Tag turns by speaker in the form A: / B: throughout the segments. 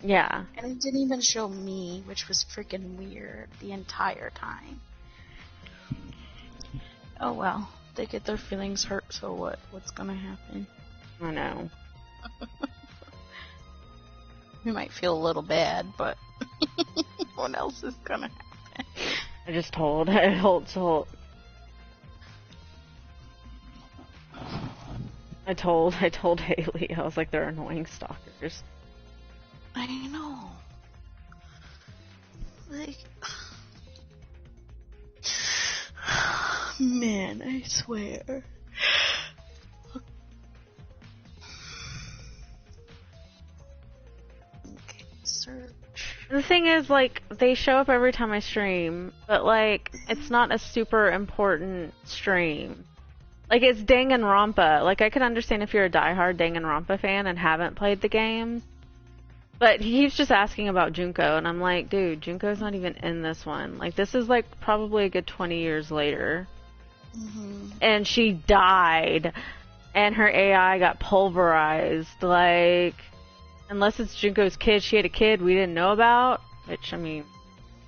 A: Yeah.
B: And it didn't even show me, which was freaking weird the entire time. Oh well, they get their feelings hurt, so what? What's gonna happen?
A: I know.
B: We might feel a little bad, but what else is gonna happen?
A: I told Haley, I was like, they're annoying stalkers.
B: I know. Like, man, I swear. Okay, search.
A: The thing is, like, they show up every time I stream, but, like, it's not a super important stream. Like, it's Danganronpa. Like, I can understand if you're a diehard Danganronpa fan and haven't played the game. But he keeps just asking about Junko, and I'm like, dude, Junko's not even in this one. Like, this is, like, probably a good 20 years later.
B: Mm-hmm.
A: And she died, and her AI got pulverized. Like, unless it's Junko's kid, she had a kid we didn't know about. Which, I mean,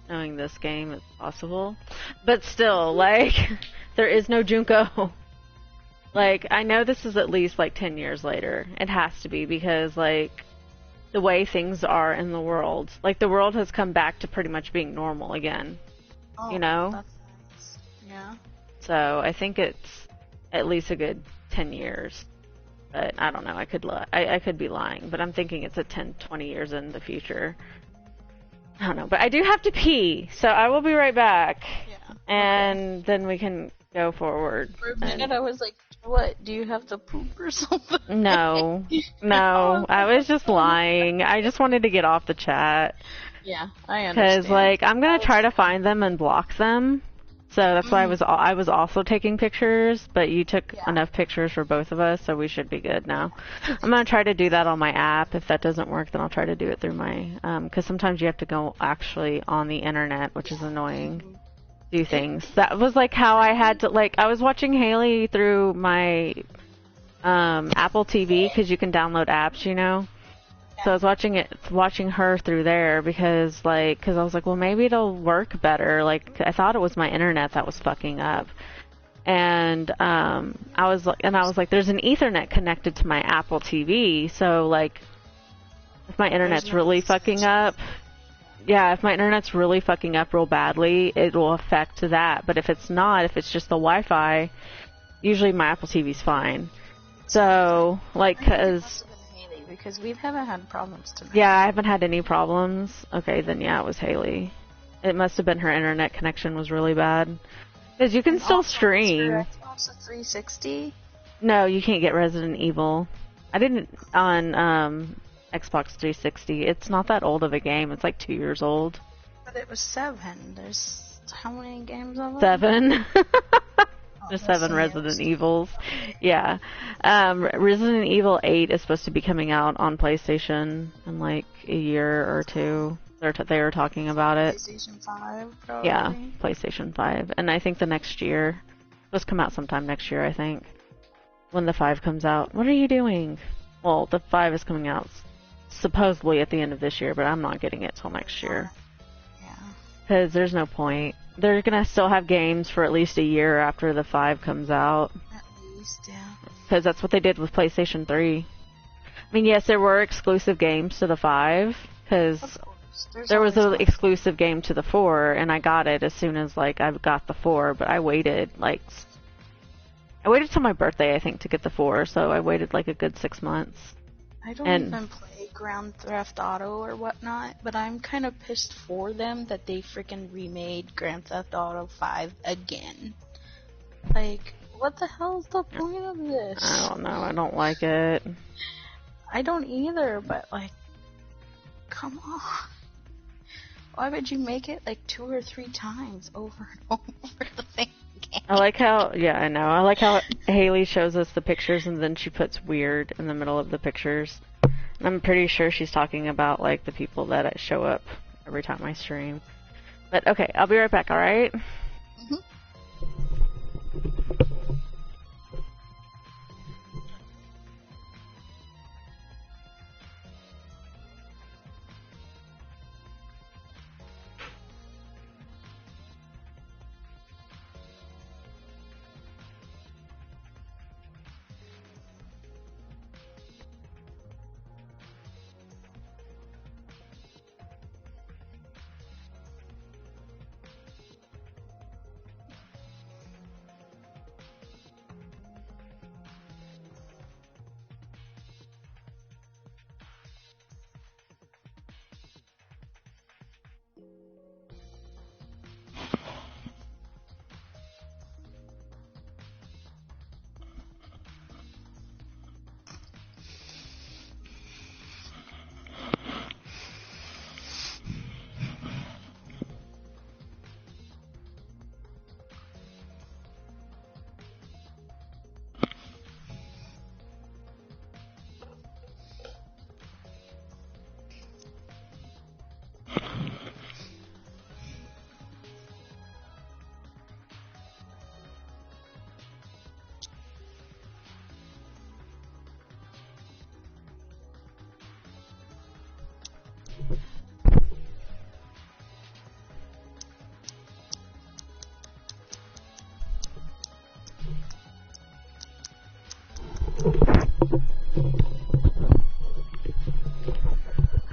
A: knowing this game, it's possible. But still, like, there is no Junko. Like, I know this is at least, like, 10 years later. It has to be, because, like, the way things are in the world. Like, the world has come back to pretty much being normal again.
B: Oh,
A: you know?
B: That's nice. Yeah.
A: So, I think it's at least a good 10 years. But, I don't know, I could be lying. But I'm thinking it's a 10, 20 years in the future. I don't know, but I do have to pee, so I will be right back.
B: Yeah.
A: And then we can go forward.
B: For a minute, I was like, what? Do you have to poop or something?
A: No. I was just lying. I just wanted to get off the chat.
B: Yeah, I understand.
A: Because, like, I'm going to try to find them and block them. So that's why I was also taking pictures, but you took enough pictures for both of us, so we should be good now. I'm going to try to do that on my app. If that doesn't work, then I'll try to do it through my, because sometimes you have to go actually on the internet, which is annoying. Do things. That was like how I had to, like, I was watching Haley through my Apple TV, because you can download apps, you know. So I was watching her through there because I was like, well, maybe it'll work better. Like, I thought it was my internet that was fucking up. And I was like, there's an Ethernet connected to my Apple TV, so, like, if my internet's really fucking up, if my internet's really fucking up real badly, it will affect that. But if it's not, if it's just the Wi-Fi, usually my Apple TV's fine. So, like,
B: because we haven't had problems tonight.
A: Yeah, I haven't had any problems. Okay, then yeah, it was Haley. It must have been her internet connection was really bad. Because you can still stream.
B: Xbox 360?
A: No, you can't get Resident Evil. I didn't on Xbox 360. It's not that old of a game. It's like 2 years old.
B: But it was 7. There's how many games of it?
A: 7. There's 7 Resident Evils. Yeah. Resident Evil 8 is supposed to be coming out on PlayStation in like a year or two. They were talking about it.
B: PlayStation 5, probably?
A: Yeah, PlayStation 5. And I think the next year. It's supposed to come out sometime next year, I think. When the 5 comes out. What are you doing? Well, the 5 is coming out supposedly at the end of this year, but I'm not getting it till next year.
B: Yeah.
A: Because there's no point. They're going to still have games for at least a year after the 5 comes out.
B: At least, yeah.
A: Because that's what they did with PlayStation 3. I mean, yes, there were exclusive games to the 5, because there was an exclusive game to the 4, and I got it as soon as, like, I got the 4, but I waited till my birthday, I think, to get the 4, so I waited, like, a good 6 months.
B: I don't even play Grand Theft Auto or whatnot, but I'm kind of pissed for them that they freaking remade Grand Theft Auto 5 again. Like, what the hell is the point of this?
A: I don't know, I don't like it.
B: I don't either, but, like, come on. Why would you make it, like, 2 or 3 times over and over the same game?
A: I like how, I know, I like how Haley shows us the pictures and then she puts weird in the middle of the pictures. I'm pretty sure she's talking about, like, the people that show up every time I stream. But, okay, I'll be right back, alright?
B: Mm-hmm.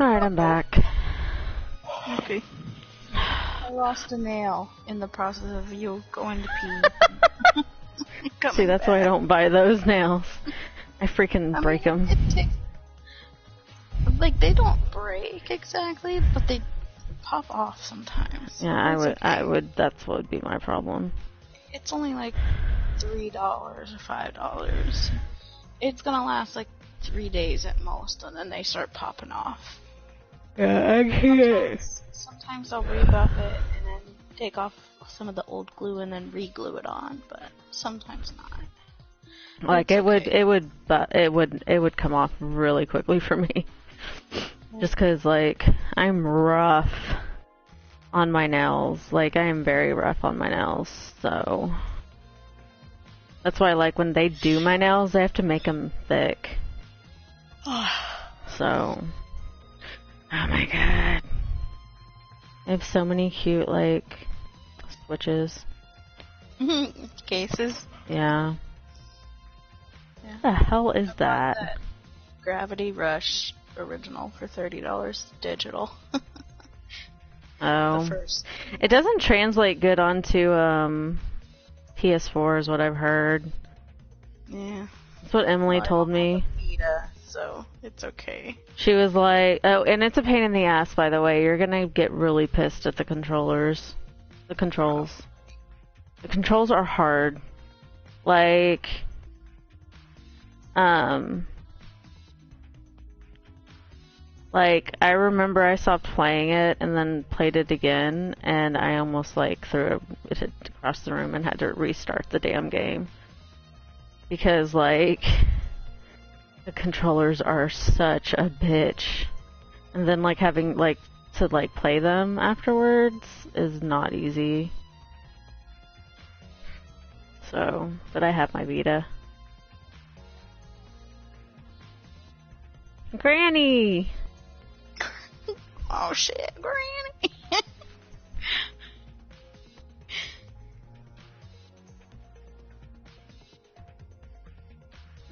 A: Alright, I'm back.
B: Okay. I lost a nail in the process of you going to pee.
A: See, that's why I don't buy those nails. I freaking break them.
B: Like, they don't break exactly, but they pop off sometimes.
A: Yeah, I would, that's what would be my problem.
B: It's only like $3 or $5. It's gonna last like 3 days at most, and then they start popping off.
A: Yeah, I can't.
B: Sometimes I'll rebuff it and then take off some of the old glue and then re-glue it on, but sometimes not.
A: Like it would come off really quickly for me. Just 'cause like I'm rough on my nails. Like I am very rough on my nails, so that's why like when they do my nails, they have to make them thick. So, oh my god. I have so many cute, like, switches.
B: Cases?
A: Yeah. What the hell is that?
B: Gravity Rush original for $30 digital.
A: Oh.
B: The first.
A: It doesn't translate good onto PS4 is what I've heard.
B: Yeah.
A: That's what Emily told me.
B: Vita, so it's okay.
A: She was like, oh, and it's a pain in the ass, by the way. You're gonna get really pissed at the controllers. The controls. The controls are hard. Like, like, I remember I stopped playing it and then played it again, and I almost, like, threw it across the room and had to restart the damn game. Because, like, the controllers are such a bitch. And then, like, having, like, to, like, play them afterwards is not easy. So, but I have my Vita. Granny!
B: Oh shit, Granny!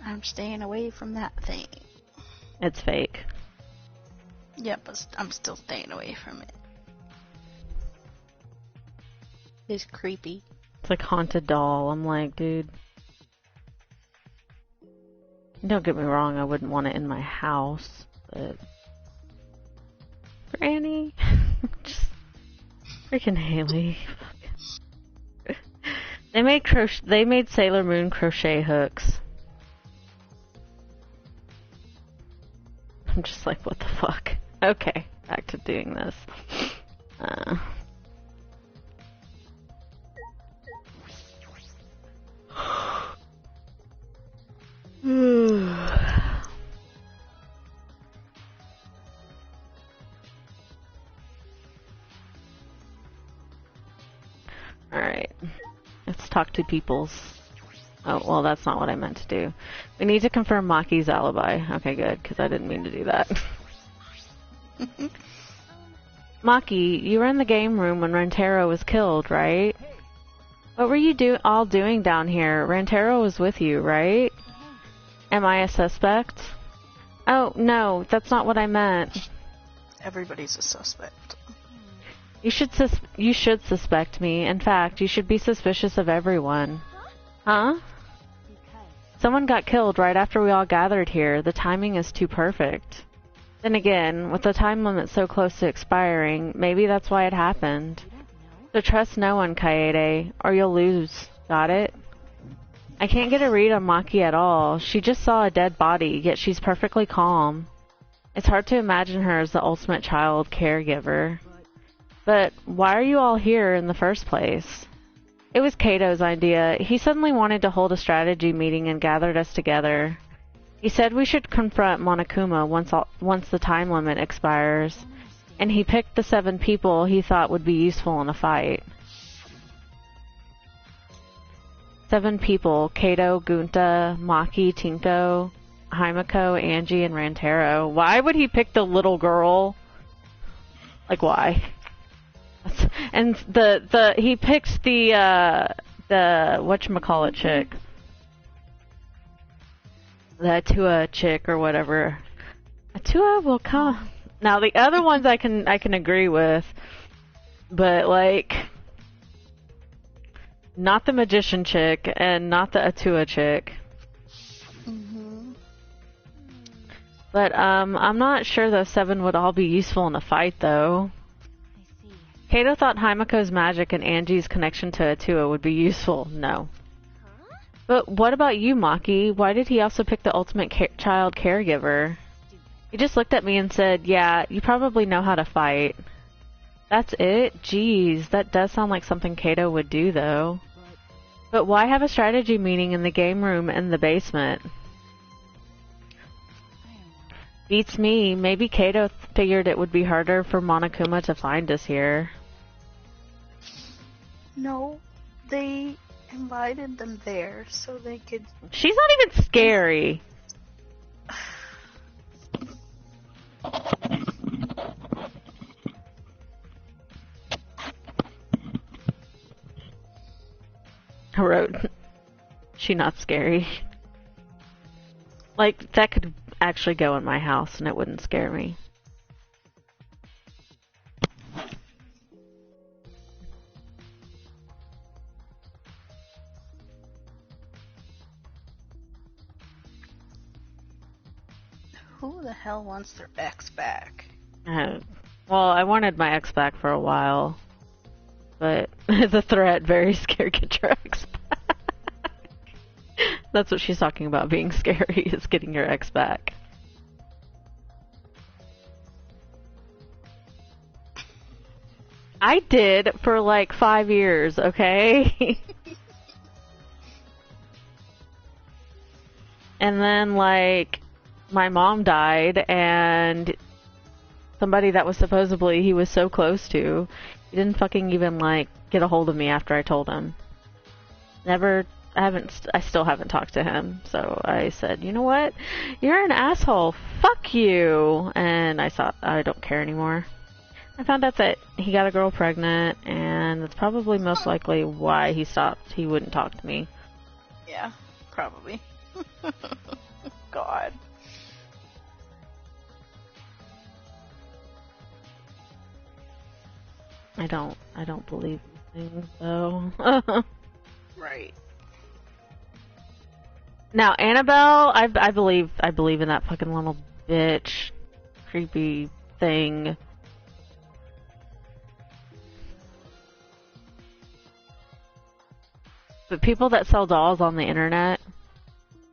B: I'm staying away from that thing.
A: It's fake.
B: Yeah, but I'm still staying away from it. It's creepy.
A: It's like haunted doll. I'm like, dude. Don't get me wrong, I wouldn't want it in my house, but Granny, just freaking Haley. They made Sailor Moon crochet hooks. I'm just like, what the fuck? Okay, back to doing this. Alright. Let's talk to peoples. Oh, well, that's not what I meant to do. We need to confirm Maki's alibi. Okay, good, because I didn't mean to do that. Maki, you were in the game room when Rantaro was killed, right? What were you all doing down here? Rantaro was with you, right? Am I a suspect? Oh, no, that's not what I meant.
B: Everybody's a suspect.
A: You should suspect me. In fact, you should be suspicious of everyone. Huh? Someone got killed right after we all gathered here. The timing is too perfect. Then again, with the time limit so close to expiring, maybe that's why it happened. So trust no one, Kaede, or you'll lose. Got it? I can't get a read on Maki at all. She just saw a dead body, yet she's perfectly calm. It's hard to imagine her as the ultimate child caregiver. But why are you all here in the first place? It was Kato's idea. He suddenly wanted to hold a strategy meeting and gathered us together. He said we should confront Monokuma once the time limit expires, and he picked the 7 people he thought would be useful in a fight. 7 people: Kato, Gunta, Maki, Tinko, Himiko, Angie, and Rantaro. Why would he pick the little girl? Like, why? And he picked the whatchamacallit chick. The Atua chick or whatever. Atua will come. Now the other ones I can agree with, but like not the magician chick and not the Atua chick. But I'm not sure those 7 would all be useful in a fight though. Kato thought Himiko's magic and Angie's connection to Atua would be useful. No. But what about you, Maki? Why did he also pick the ultimate child caregiver? He just looked at me and said, yeah, you probably know how to fight. That's it? Jeez, that does sound like something Kato would do, though. But why have a strategy meeting in the game room in the basement? Beats me. Maybe Kato figured it would be harder for Monokuma to find us here.
B: No, they invited them there so they could...
A: She's not even scary. I wrote, she not scary. Like, that could actually go in my house and it wouldn't scare me.
B: Who the hell wants their ex back?
A: Well, I wanted my ex back for a while, but the threat, very scared, get your ex back. That's what she's talking about, being scary, is getting your ex back. I did for like 5 years, okay? And then, like, my mom died, and somebody that was supposedly he was so close to, he didn't fucking even, like, get a hold of me after I told him. I still haven't talked to him, so I said, you know what? You're an asshole. Fuck you. And I thought, I don't care anymore. I found out that he got a girl pregnant, and that's probably most likely why he stopped. He wouldn't talk to me.
B: Yeah, probably. God.
A: I don't believe these things, though.
B: Right.
A: Now, Annabelle, I believe in that fucking little bitch, creepy thing. But people that sell dolls on the internet,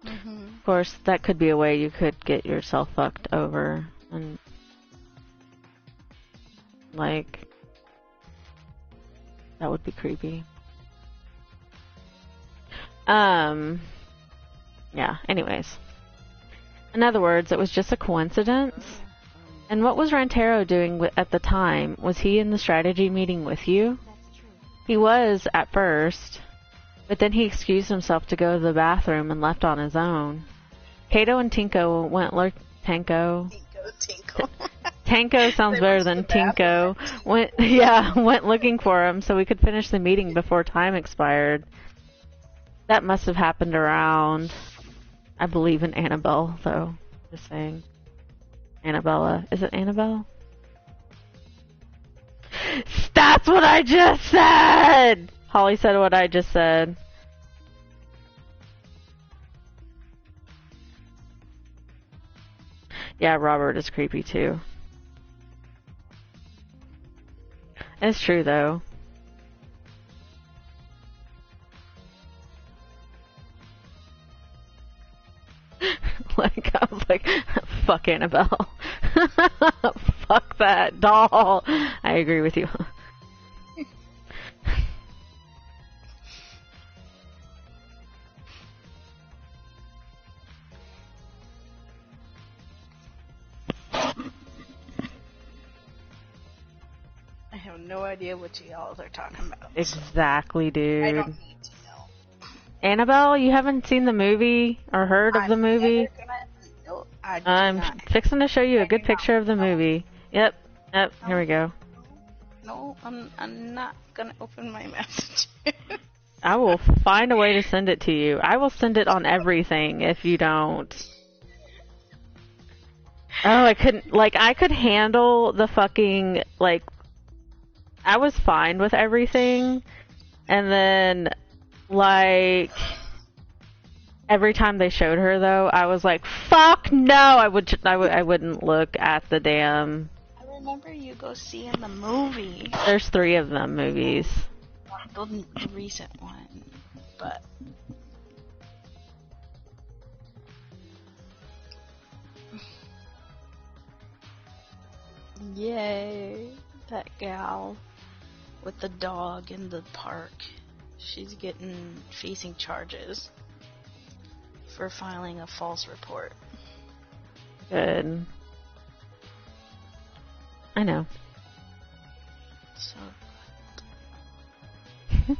A: of course, that could be a way you could get yourself fucked over, and like, that would be creepy. Yeah, anyways. In other words, it was just a coincidence. And what was Rantaro doing at the time? Was he in the strategy meeting with you? He was at first, but then he excused himself to go to the bathroom and left on his own. Kato and Tinko went Tanko. Tanko sounds better than Tinko. Went looking for him so we could finish the meeting before time expired. That must have happened around... I believe in Annabelle, though. Just saying. Annabella. Is it Annabelle? That's what I just said! Holly said what I just said. Yeah, Robert is creepy, too. It's true, though. Like, I was like, fuck Annabelle. Fuck that doll. I agree with you.
B: I have no idea what y'all are talking about.
A: Exactly, dude.
B: I don't need to know.
A: Annabelle, you haven't seen the movie or heard of the movie? I'm fixing to show you a good picture of the movie. Yep, here we go.
B: No, I'm not gonna open my message.
A: I will find a way to send it to you. I will send it on everything if you don't. Oh, I couldn't, like, I could handle the fucking, like, I was fine with everything, and then, like, every time they showed her, though, I was like, fuck no! I wouldn't look at the damn...
B: I remember you go see in the movie.
A: There's 3 of them movies.
B: The recent one, but... Yay, that gal with the dog in the park. She's facing charges for filing a false report.
A: Good. I know.
B: So good.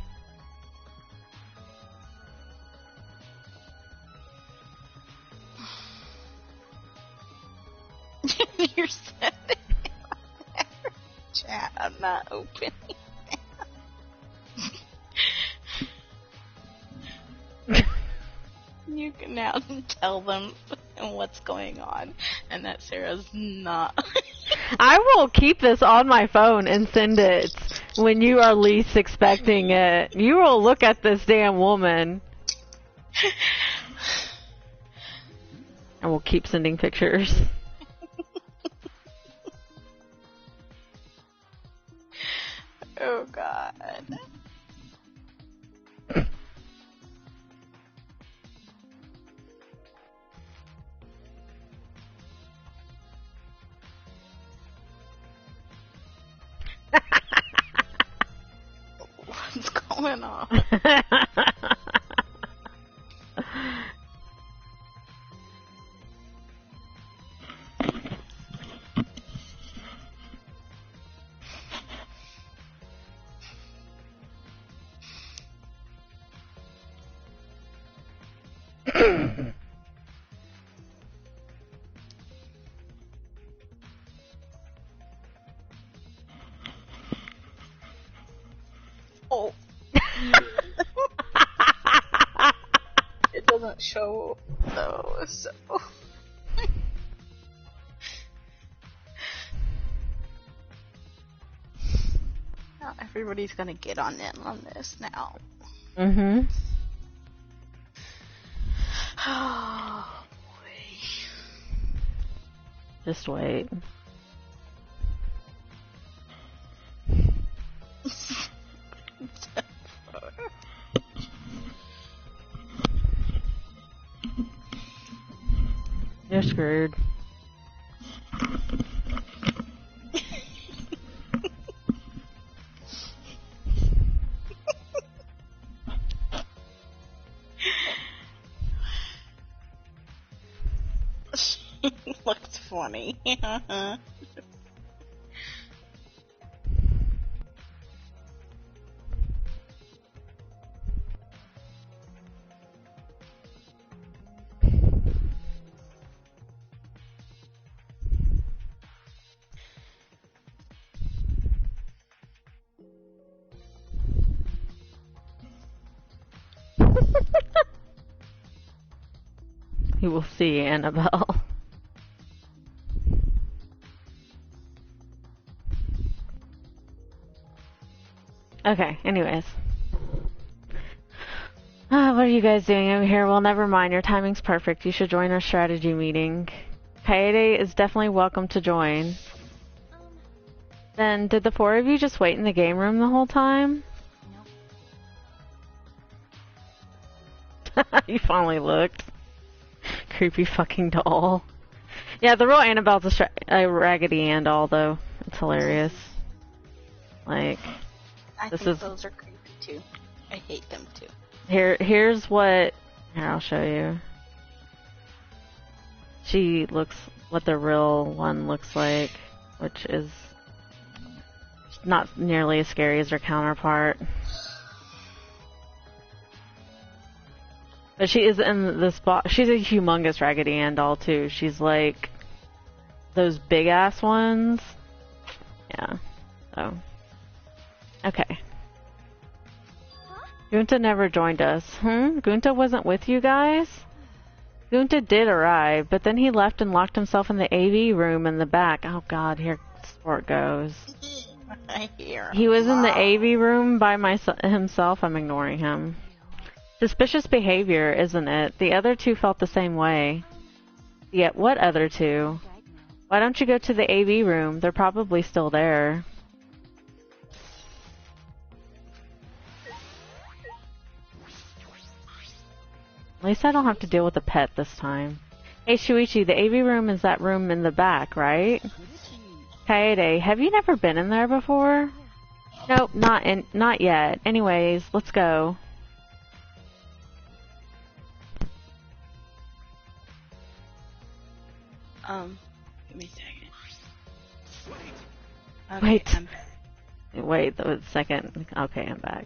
B: You're sending chat. I'm not opening. You can now tell them what's going on and that Sarah's not.
A: I will keep this on my phone and send it when you are least expecting it. You will look at this damn woman. And we'll keep sending pictures.
B: Oh God. What's going on? Oh. It doesn't show though, so. Now everybody's gonna get in on this now.
A: Mm-hmm.
B: Oh boy.
A: Just wait. You're screwed.
B: Looks funny.
A: You will see, Annabelle. Okay, anyways. What are you guys doing over here? Well, never mind. Your timing's perfect. You should join our strategy meeting. Kaede is definitely welcome to join. Then, did the 4 of you just wait in the game room the whole time?
B: Nope.
A: You finally looked. Creepy fucking doll. Yeah, the real Annabelle's a Raggedy Ann doll, though. It's hilarious. Like,
B: I think those are creepy too. I hate them too.
A: Here's what... Here, I'll show you. She looks... What the real one looks like, which is not nearly as scary as her counterpart. But she is in this box. She's a humongous Raggedy Ann doll, too. She's like... those big-ass ones. Yeah. So... Okay. Gunta never joined us. Gunta wasn't with you guys? Gunta did arrive, but then he left and locked himself in the AV room in the back. Oh god, here sport goes.
B: I hear
A: He was in the AV room by himself. I'm ignoring him. Suspicious behavior, isn't it? The other two felt the same way. Yeah, what other two? Why don't you go to the AV room? They're probably still there. At least I don't have to deal with a pet this time. Hey Shuichi, the AV room is that room in the back, right? Kaede, have you never been in there before? Nope, not yet. Anyways, let's go.
B: Give me a second. Okay,
A: Wait.
B: I'm back.
A: Wait, a second. Okay, I'm back.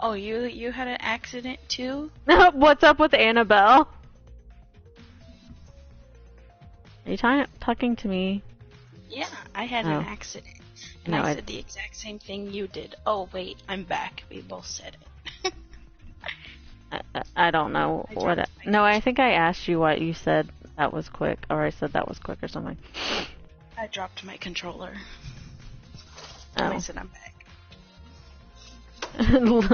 B: Oh, you had an accident too?
A: What's up with Annabelle? Are you talking to me?
B: Yeah, I had an accident. And
A: No,
B: I said the exact same thing you did. Oh, wait, I'm back. We both said it.
A: I don't know what. No, I think I asked you what you said. That was quick, or I said that was quick, or something.
B: I dropped my controller.
A: Oh.
B: And I said I'm back.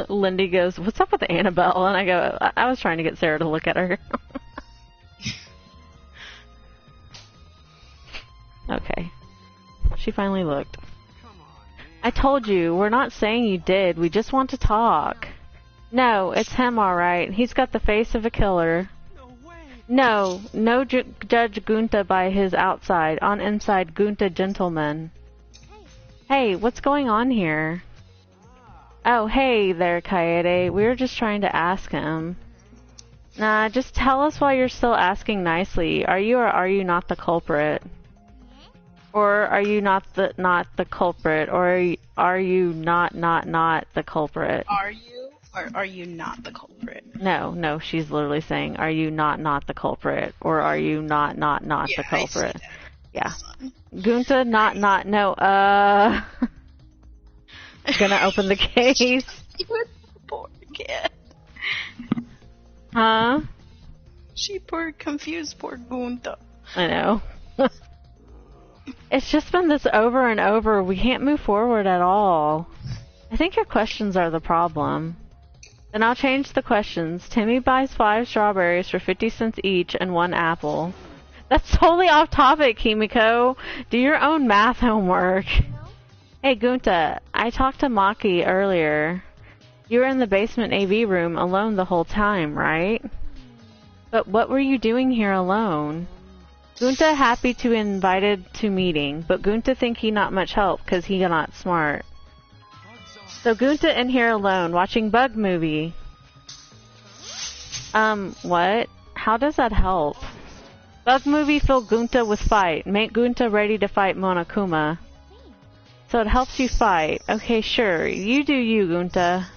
A: Lindy goes, "What's up with Annabelle?" And I go, "I was trying to get Sarah to look at her." Okay. She finally looked. I told you, we're not saying you did. We just want to talk. No, it's him, alright. He's got the face of a killer. No Judge Gunta by his outside. On inside, Gunta gentleman. Hey, what's going on here? Oh, hey there, Kaede. We were just trying to ask him. Nah, just tell us why you're still asking nicely. Are you or are you not the culprit? Or are you not the culprit? Or are you not the culprit?
B: Are you or are you not the culprit?
A: No, she's literally saying, are you not the culprit? Or are you not the culprit? Yeah. Gunta, no, gonna open the case.
B: You poor kid.
A: Huh?
B: She confused poor Gunta.
A: I know. It's just been this over and over. We can't move forward at all. I think your questions are the problem. Then I'll change the questions. Timmy buys 5 strawberries for 50 cents each and 1 apple. That's totally off topic, Kimiko. Do your own math homework. Hey, Gunta, I talked to Maki earlier. You were in the basement AV room alone the whole time, right? But what were you doing here alone? Gunta happy to be invited to meeting, but Gunta think he not much help cause he not smart. So Gunta in here alone watching bug movie. What? How does that help? Bug movie fill Gunta with fight. Make Gunta ready to fight Monokuma. So it helps you fight. Okay, sure. You do you, Gunta.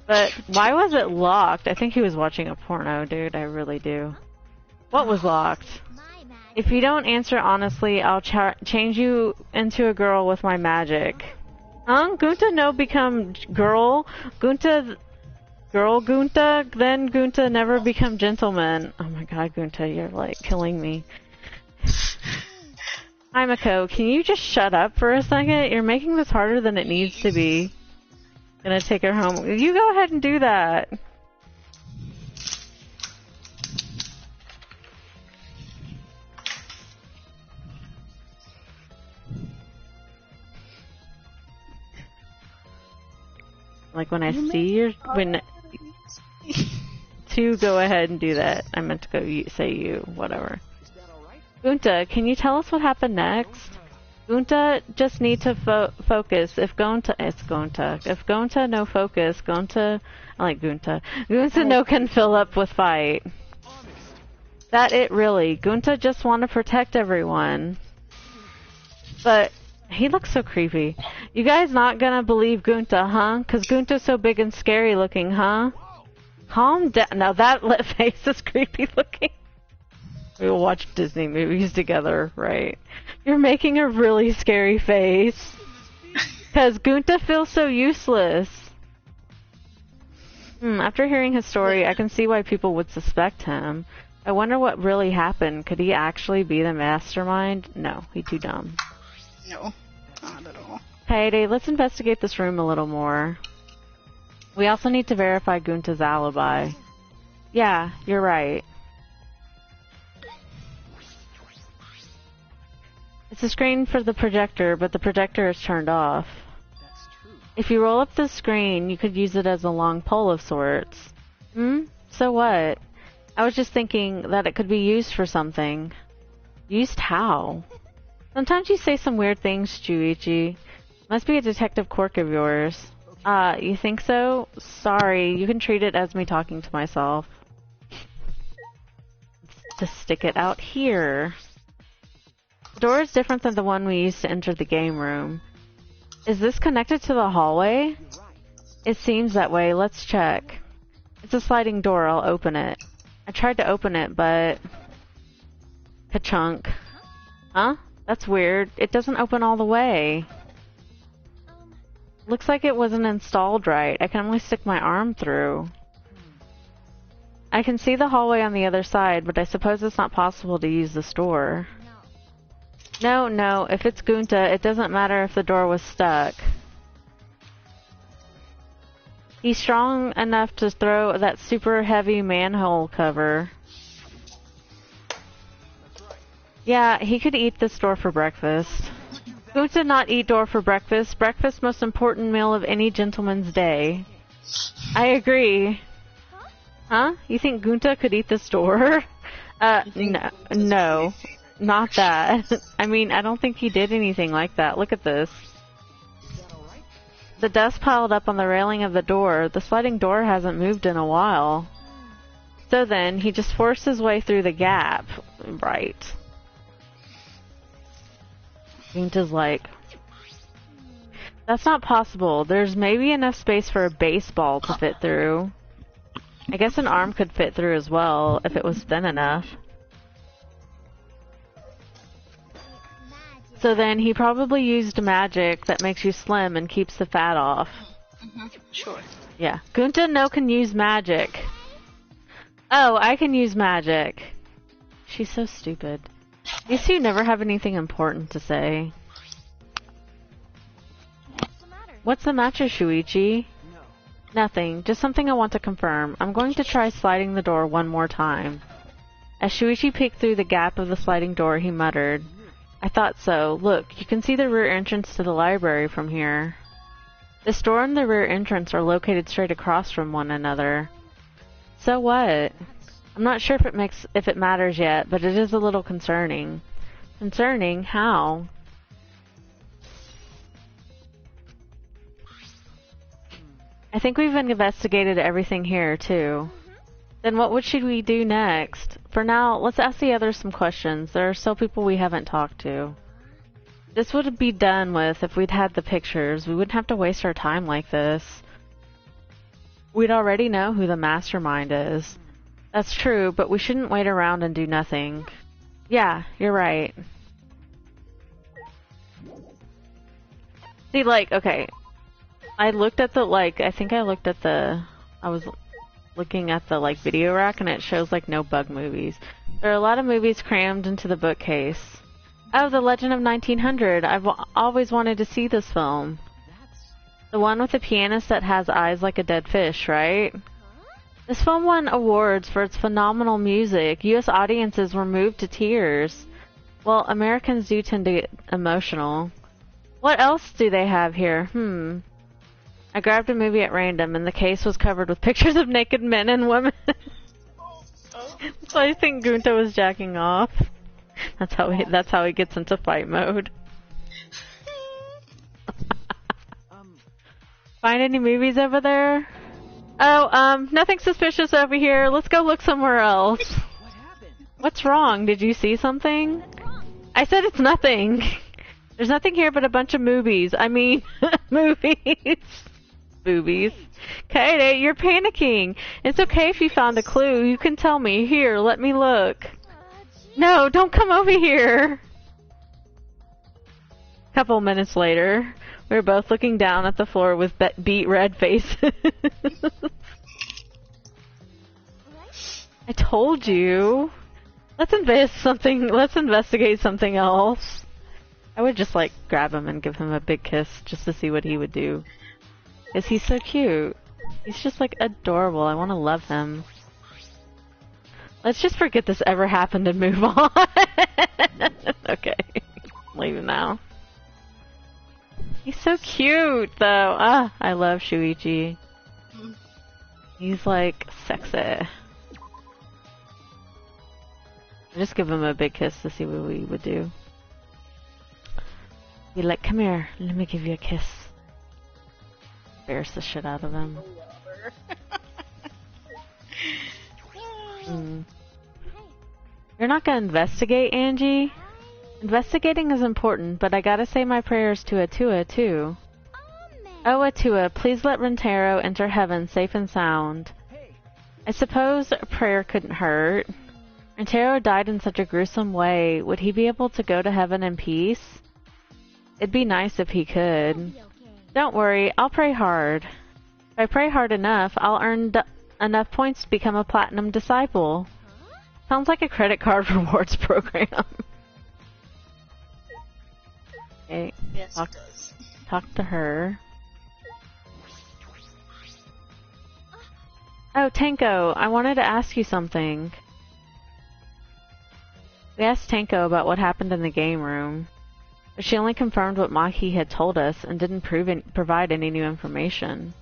A: But why was it locked? I think he was watching a porno, dude. I really do. What was locked? If you don't answer honestly, I'll change you into a girl with my magic. Huh? Gunta no become girl? Gunta... Girl Gunta? Then Gunta never become gentleman. Oh my god, Gunta, you're like killing me. Hi, Mako, can you just shut up for a second? You're making this harder than it needs to be. Gonna take her home. You go ahead and do that. Like when I see your... To go ahead and do that. I meant to go say you. Whatever. Gunta, can you tell us what happened next? Gunta just need to focus. If Gunta... It's Gunta. If Gunta no focus, Gunta... I like Gunta. Gunta no can fill up with fight. That it really. Gunta just want to protect everyone. But... He looks so creepy. You guys not gonna believe Gunta, huh? Cause Gunta's so big and scary looking, huh? Calm down. Now that face is creepy looking. We will watch Disney movies together, right? You're making a really scary face. Cause Gunta feels so useless. After hearing his story, I can see why people would suspect him. I wonder what really happened. Could he actually be the mastermind? No, he's too dumb.
B: No, not at all.
A: Payday, let's investigate this room a little more. We also need to verify Gunta's alibi. Yeah, you're right. It's a screen for the projector, but the projector is turned off.
C: That's true.
A: If you roll up the screen, you could use it as a long pole of sorts. So what? I was just thinking that it could be used for something. Used how? Sometimes you say some weird things, Shuichi. Must be a detective quirk of yours. You think so? Sorry, you can treat it as me talking to myself. Just stick it out here. The door is different than the one we used to enter the game room. Is this connected to the hallway? It seems that way. Let's check. It's a sliding door. I'll open it. I tried to open it, but... Ka-chunk. Huh? That's weird. It doesn't open all the way. Looks like it wasn't installed right. I can only stick my arm through. I can see the hallway on the other side, but I suppose it's not possible to use this door. No. If it's Gunta, it doesn't matter if the door was stuck. He's strong enough to throw that super heavy manhole cover. Yeah, he could eat this door for breakfast. Gunta not eat door for breakfast. Breakfast most important meal of any gentleman's day. I agree. Huh? You think Gunta could eat this door? No. Not that. I mean, I don't think he did anything like that. Look at this. The dust piled up on the railing of the door. The sliding door hasn't moved in a while. So then, he just forced his way through the gap. Right. Gunta's like, that's not possible. There's maybe enough space for a baseball to fit through. I guess an arm could fit through as well, if it was thin enough. So then he probably used magic that makes you slim and keeps the fat off.
B: Sure.
A: Yeah. Gunta no can use magic. Oh, I can use magic. She's so stupid. These two never have anything important to say. What's the matter, Shuichi?
C: No.
A: Nothing. Just something I want to confirm. I'm going to try sliding the door one more time. As Shuichi peeked through the gap of the sliding door, he muttered, I thought so. Look, you can see the rear entrance to the library from here. This door and the rear entrance are located straight across from one another. So what? I'm not sure if it matters yet, but it is a little concerning. Concerning? How? I think we've investigated everything here, too. Then what should we do next? For now, let's ask the others some questions. There are still people we haven't talked to. This would be done with if we'd had the pictures. We wouldn't have to waste our time like this. We'd already know who the mastermind is. That's true, but we shouldn't wait around and do nothing. Yeah, you're right. See, like, okay. I looked at the, like, I was looking at the, like, video rack, and it shows, like, no bug movies. There are a lot of movies crammed into the bookcase. Oh, The Legend of 1900. I've always wanted to see this film. The one with the pianist that has eyes like a dead fish, right? This film won awards for its phenomenal music. U.S. audiences were moved to tears. Well, Americans do tend to get emotional. What else do they have here? I grabbed a movie at random, and the case was covered with pictures of naked men and women. So I think Gunta was jacking off. That's how he gets into fight mode. Find any movies over there? Oh, nothing suspicious over here. Let's go look somewhere else.
C: What happened?
A: What's wrong? Did you see something? I said it's nothing. There's nothing here but a bunch of movies. I mean, movies. Boobies. Kaede, you're panicking. It's okay if you found a clue. You can tell me. Here, let me look. No, don't come over here. A couple minutes later, we were both looking down at the floor with beet red faces. I told you. Let's investigate something else. I would just like grab him and give him a big kiss just to see what he would do. Is he so cute? He's just like adorable. I want to love him. Let's just forget this ever happened and move on. Okay. Leave him now. He's so cute though. Ah, I love Shuichi. He's like sexy. Just give him a big kiss to see what we would do. Be like, come here, let me give you a kiss. Embarrass the shit out of him. You're not gonna investigate, Angie? Investigating is important, but I gotta say my prayers to Atua too. Oh, Atua, please let Rentaro enter heaven safe and sound. I suppose a prayer couldn't hurt. Rentaro died in such a gruesome way. Would he be able to go to heaven in peace? It'd be nice if he could. Don't worry, I'll pray hard. If I pray hard enough, I'll earn enough points to become a platinum disciple. Sounds like a credit card rewards program. Okay,
B: Yes, it does.
A: talk to her. Oh, Tanko, I wanted to ask you something. We asked Tanko about what happened in the game room, but she only confirmed what Maki had told us and didn't provide any new information.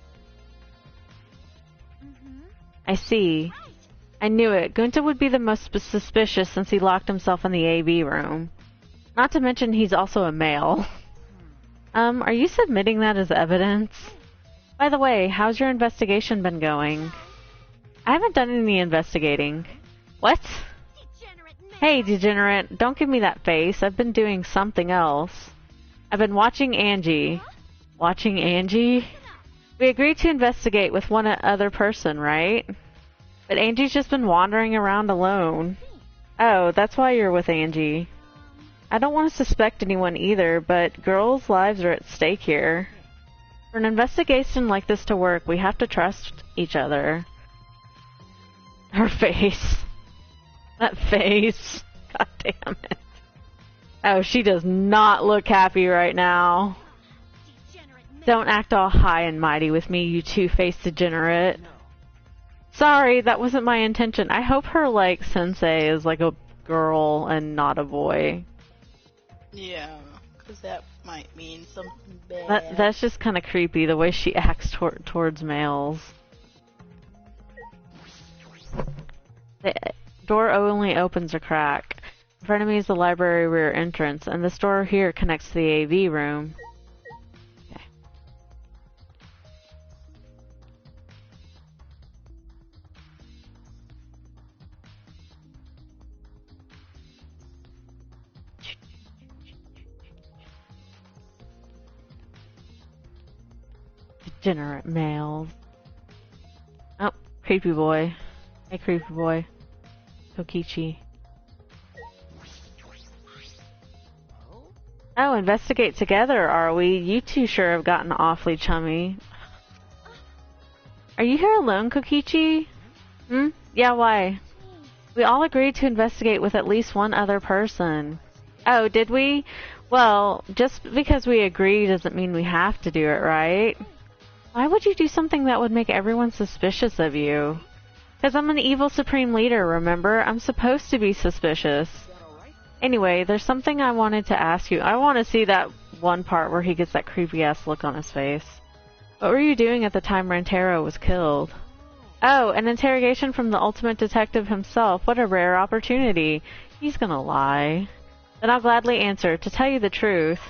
A: I see. I knew it. Gunta would be the most suspicious since he locked himself in the AV room. Not to mention he's also a male. Are you submitting that as evidence? By the way, how's your investigation been going? I haven't done any investigating. What? Hey, degenerate, don't give me that face. I've been doing something else. I've been watching Angie. Watching Angie? We agreed to investigate with one other person, right? But Angie's just been wandering around alone. Oh, that's why you're with Angie. I don't want to suspect anyone either, but girls' lives are at stake here. For an investigation like this to work, we have to trust each other. Her face. That face. God damn it. Oh, she does not look happy right now. Don't act all high and mighty with me, you two-faced degenerate. Sorry, that wasn't my intention. I hope her, like, sensei is like a girl and not a boy.
B: Yeah, because that might mean something bad.
A: That's just kind of creepy, the way she acts towards males. The door only opens a crack. In front of me is the library rear entrance, and this door here connects to the AV room. Okay. Degenerate males. Oh, creepy boy. Hey, creepy boy. Kokichi. Oh, investigate together, are we? You two sure have gotten awfully chummy. Are you here alone, Kokichi? Hmm? Yeah, why? We all agreed to investigate with at least one other person. Oh, did we? Well, just because we agree doesn't mean we have to do it, right? Why would you do something that would make everyone suspicious of you? Because I'm an evil supreme leader, remember? I'm supposed to be suspicious. Anyway, there's something I wanted to ask you. I want to see that one part where he gets that creepy-ass look on his face. What were you doing at the time Rentaro was killed? Oh, an interrogation from the ultimate detective himself. What a rare opportunity. He's gonna lie. Then I'll gladly answer. To tell you the truth,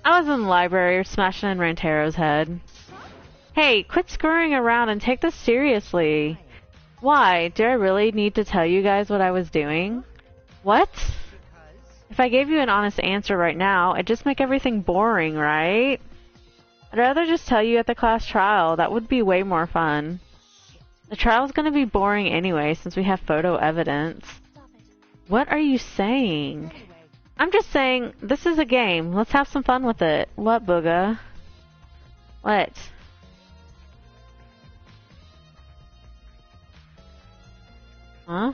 A: I was in the library smashing in Rantaro's head. Hey, quit screwing around and take this seriously. Why? Do I really need to tell you guys what I was doing? What? If I gave you an honest answer right now, it'd just make everything boring, right? I'd rather just tell you at the class trial. That would be way more fun. The trial's gonna be boring anyway, since we have photo evidence. What are you saying? I'm just saying, this is a game. Let's have some fun with it. What, Booga? What? Huh?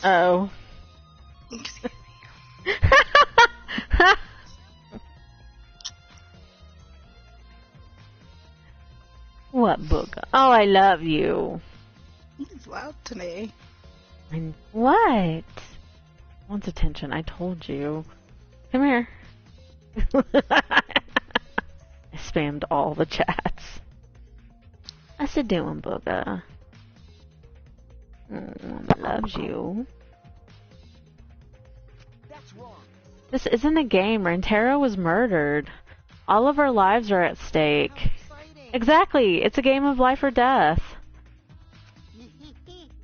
A: Oh.
B: Excuse me.
A: What book? Oh, I love you.
B: It's loud today.
A: What? Wants attention. I told you. Come here. I spammed all the chats. How's it doing, Booga? Mama loves you.
C: That's wrong.
A: This isn't a game. Rantero was murdered. All of our lives are at stake. Exactly. It's a game of life or death.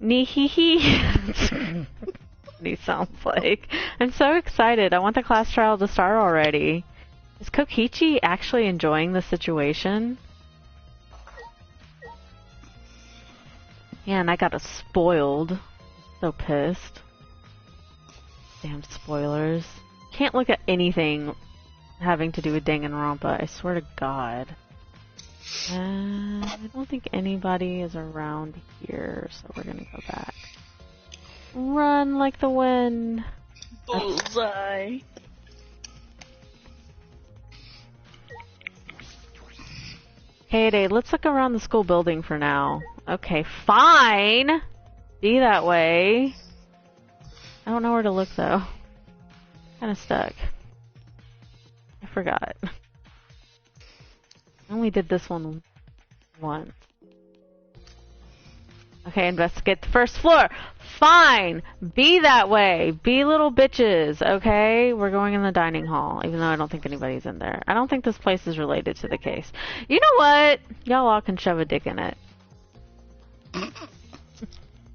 A: Neehee. He sounds like. I'm so excited. I want the class trial to start already. Is Kokichi actually enjoying the situation? Yeah, and I got us spoiled. So pissed. Damn spoilers. Can't look at anything having to do with Danganronpa, I swear to God. I don't think anybody is around here, so we're gonna go back. Run like the wind.
B: Bullseye.
A: Hey, let's look around the school building for now. Okay, fine! Be that way. I don't know where to look, though. Kinda stuck. I forgot. I only did this one once. Okay, investigate the first floor. Fine! Be that way! Be little bitches, okay? We're going in the dining hall, even though I don't think anybody's in there. I don't think this place is related to the case. You know what? Y'all all can shove a dick in it. I'm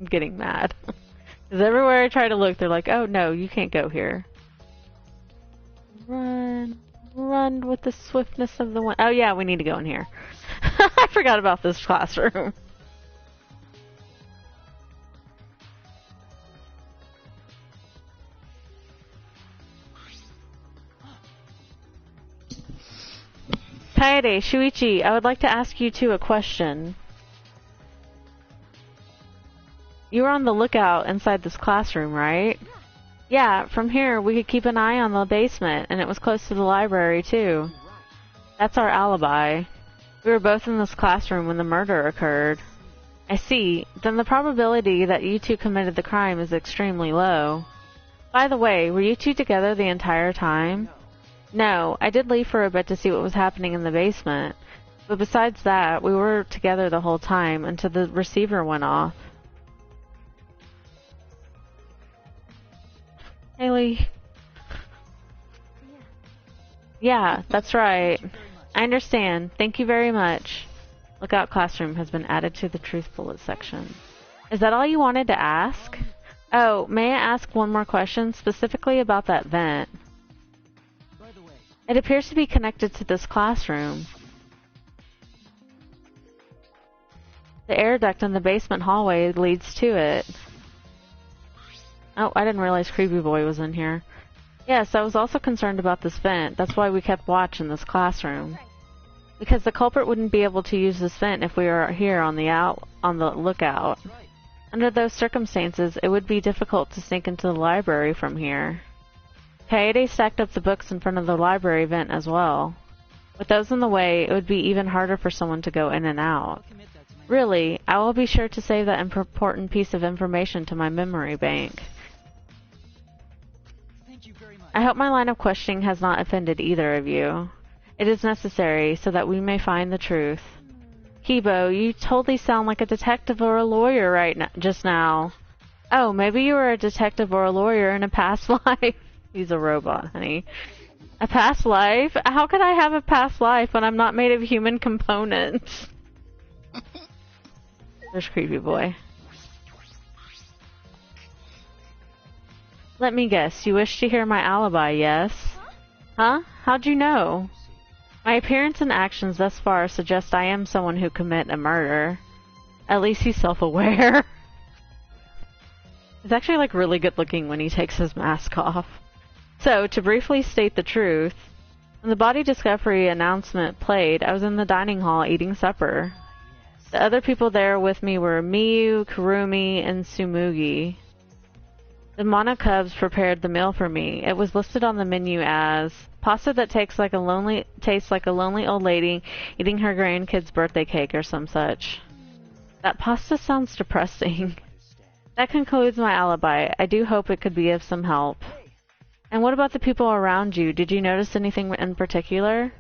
A: getting mad. Because everywhere I try to look, they're like, oh no, you can't go here. Run. Run with the swiftness of the wind. Oh yeah, we need to go in here. I forgot about this classroom. Kaede, Shuichi, I would like to ask you two a question. You were on the lookout inside this classroom, right? Yeah, from here we could keep an eye on the basement, and it was close to the library too. That's our alibi. We were both in this classroom when the murder occurred. I see. Then the probability that you two committed the crime is extremely low. By the way, were you two together the entire time? No, I did leave for a bit to see what was happening in the basement. But besides that, we were together the whole time until the receiver went off. Haley. Yeah, that's right. I understand. Thank you very much. Lookout classroom has been added to the truth bullet section. Is that all you wanted to ask? Oh, may I ask one more question, specifically about that vent? It appears to be connected to this classroom. The air duct in the basement hallway leads to it. Oh, I didn't realize Creepy Boy was in here. Yes, I was also concerned about this vent. That's why we kept watch in this classroom. Because the culprit wouldn't be able to use this vent if we were here on the lookout. Under those circumstances, it would be difficult to sneak into the library from here. Kaede stacked up the books in front of the library vent as well. With those in the way, it would be even harder for someone to go in and out. Really, I will be sure to save that important piece of information to my memory bank. I hope my line of questioning has not offended either of you. It is necessary so that we may find the truth. Kibo, you totally sound like a detective or a lawyer just now. Oh, maybe you were a detective or a lawyer in a past life. He's a robot, honey. A past life? How could I have a past life when I'm not made of human components? There's Creepy Boy. Let me guess, you wish to hear my alibi, yes? Huh? How'd you know? My appearance and actions thus far suggest I am someone who commit a murder. At least he's self-aware. He's actually like really good looking when he takes his mask off. So, to briefly state the truth, when the body discovery announcement played, I was in the dining hall eating supper. The other people there with me were Miyu, Kurumi, and Tsumugi. The Monokubs prepared the meal for me. It was listed on the menu as pasta that tastes like a lonely old lady eating her grandkid's birthday cake or some such. That pasta sounds depressing. That concludes my alibi. I do hope it could be of some help. And what about the people around you? Did you notice anything in particular?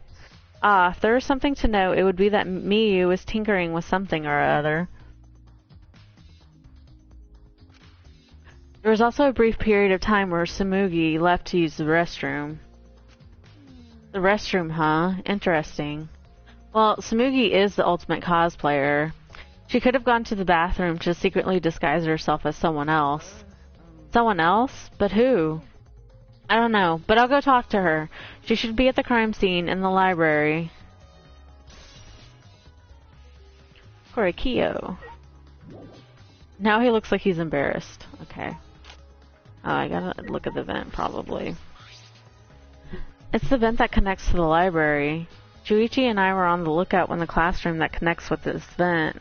A: Ah, if there was something to know, it would be that Miyu was tinkering with something or other. There was also a brief period of time where Tsumugi left to use the restroom. The restroom, huh? Interesting. Well, Tsumugi is the ultimate cosplayer. She could have gone to the bathroom to secretly disguise herself as someone else. Someone else? But who? I don't know, but I'll go talk to her. She should be at the crime scene in the library. Korikyo. Now he looks like he's embarrassed. Okay. Oh, I gotta look at the vent, probably. It's the vent that connects to the library. Shuichi and I were on the lookout when the classroom that connects with this vent.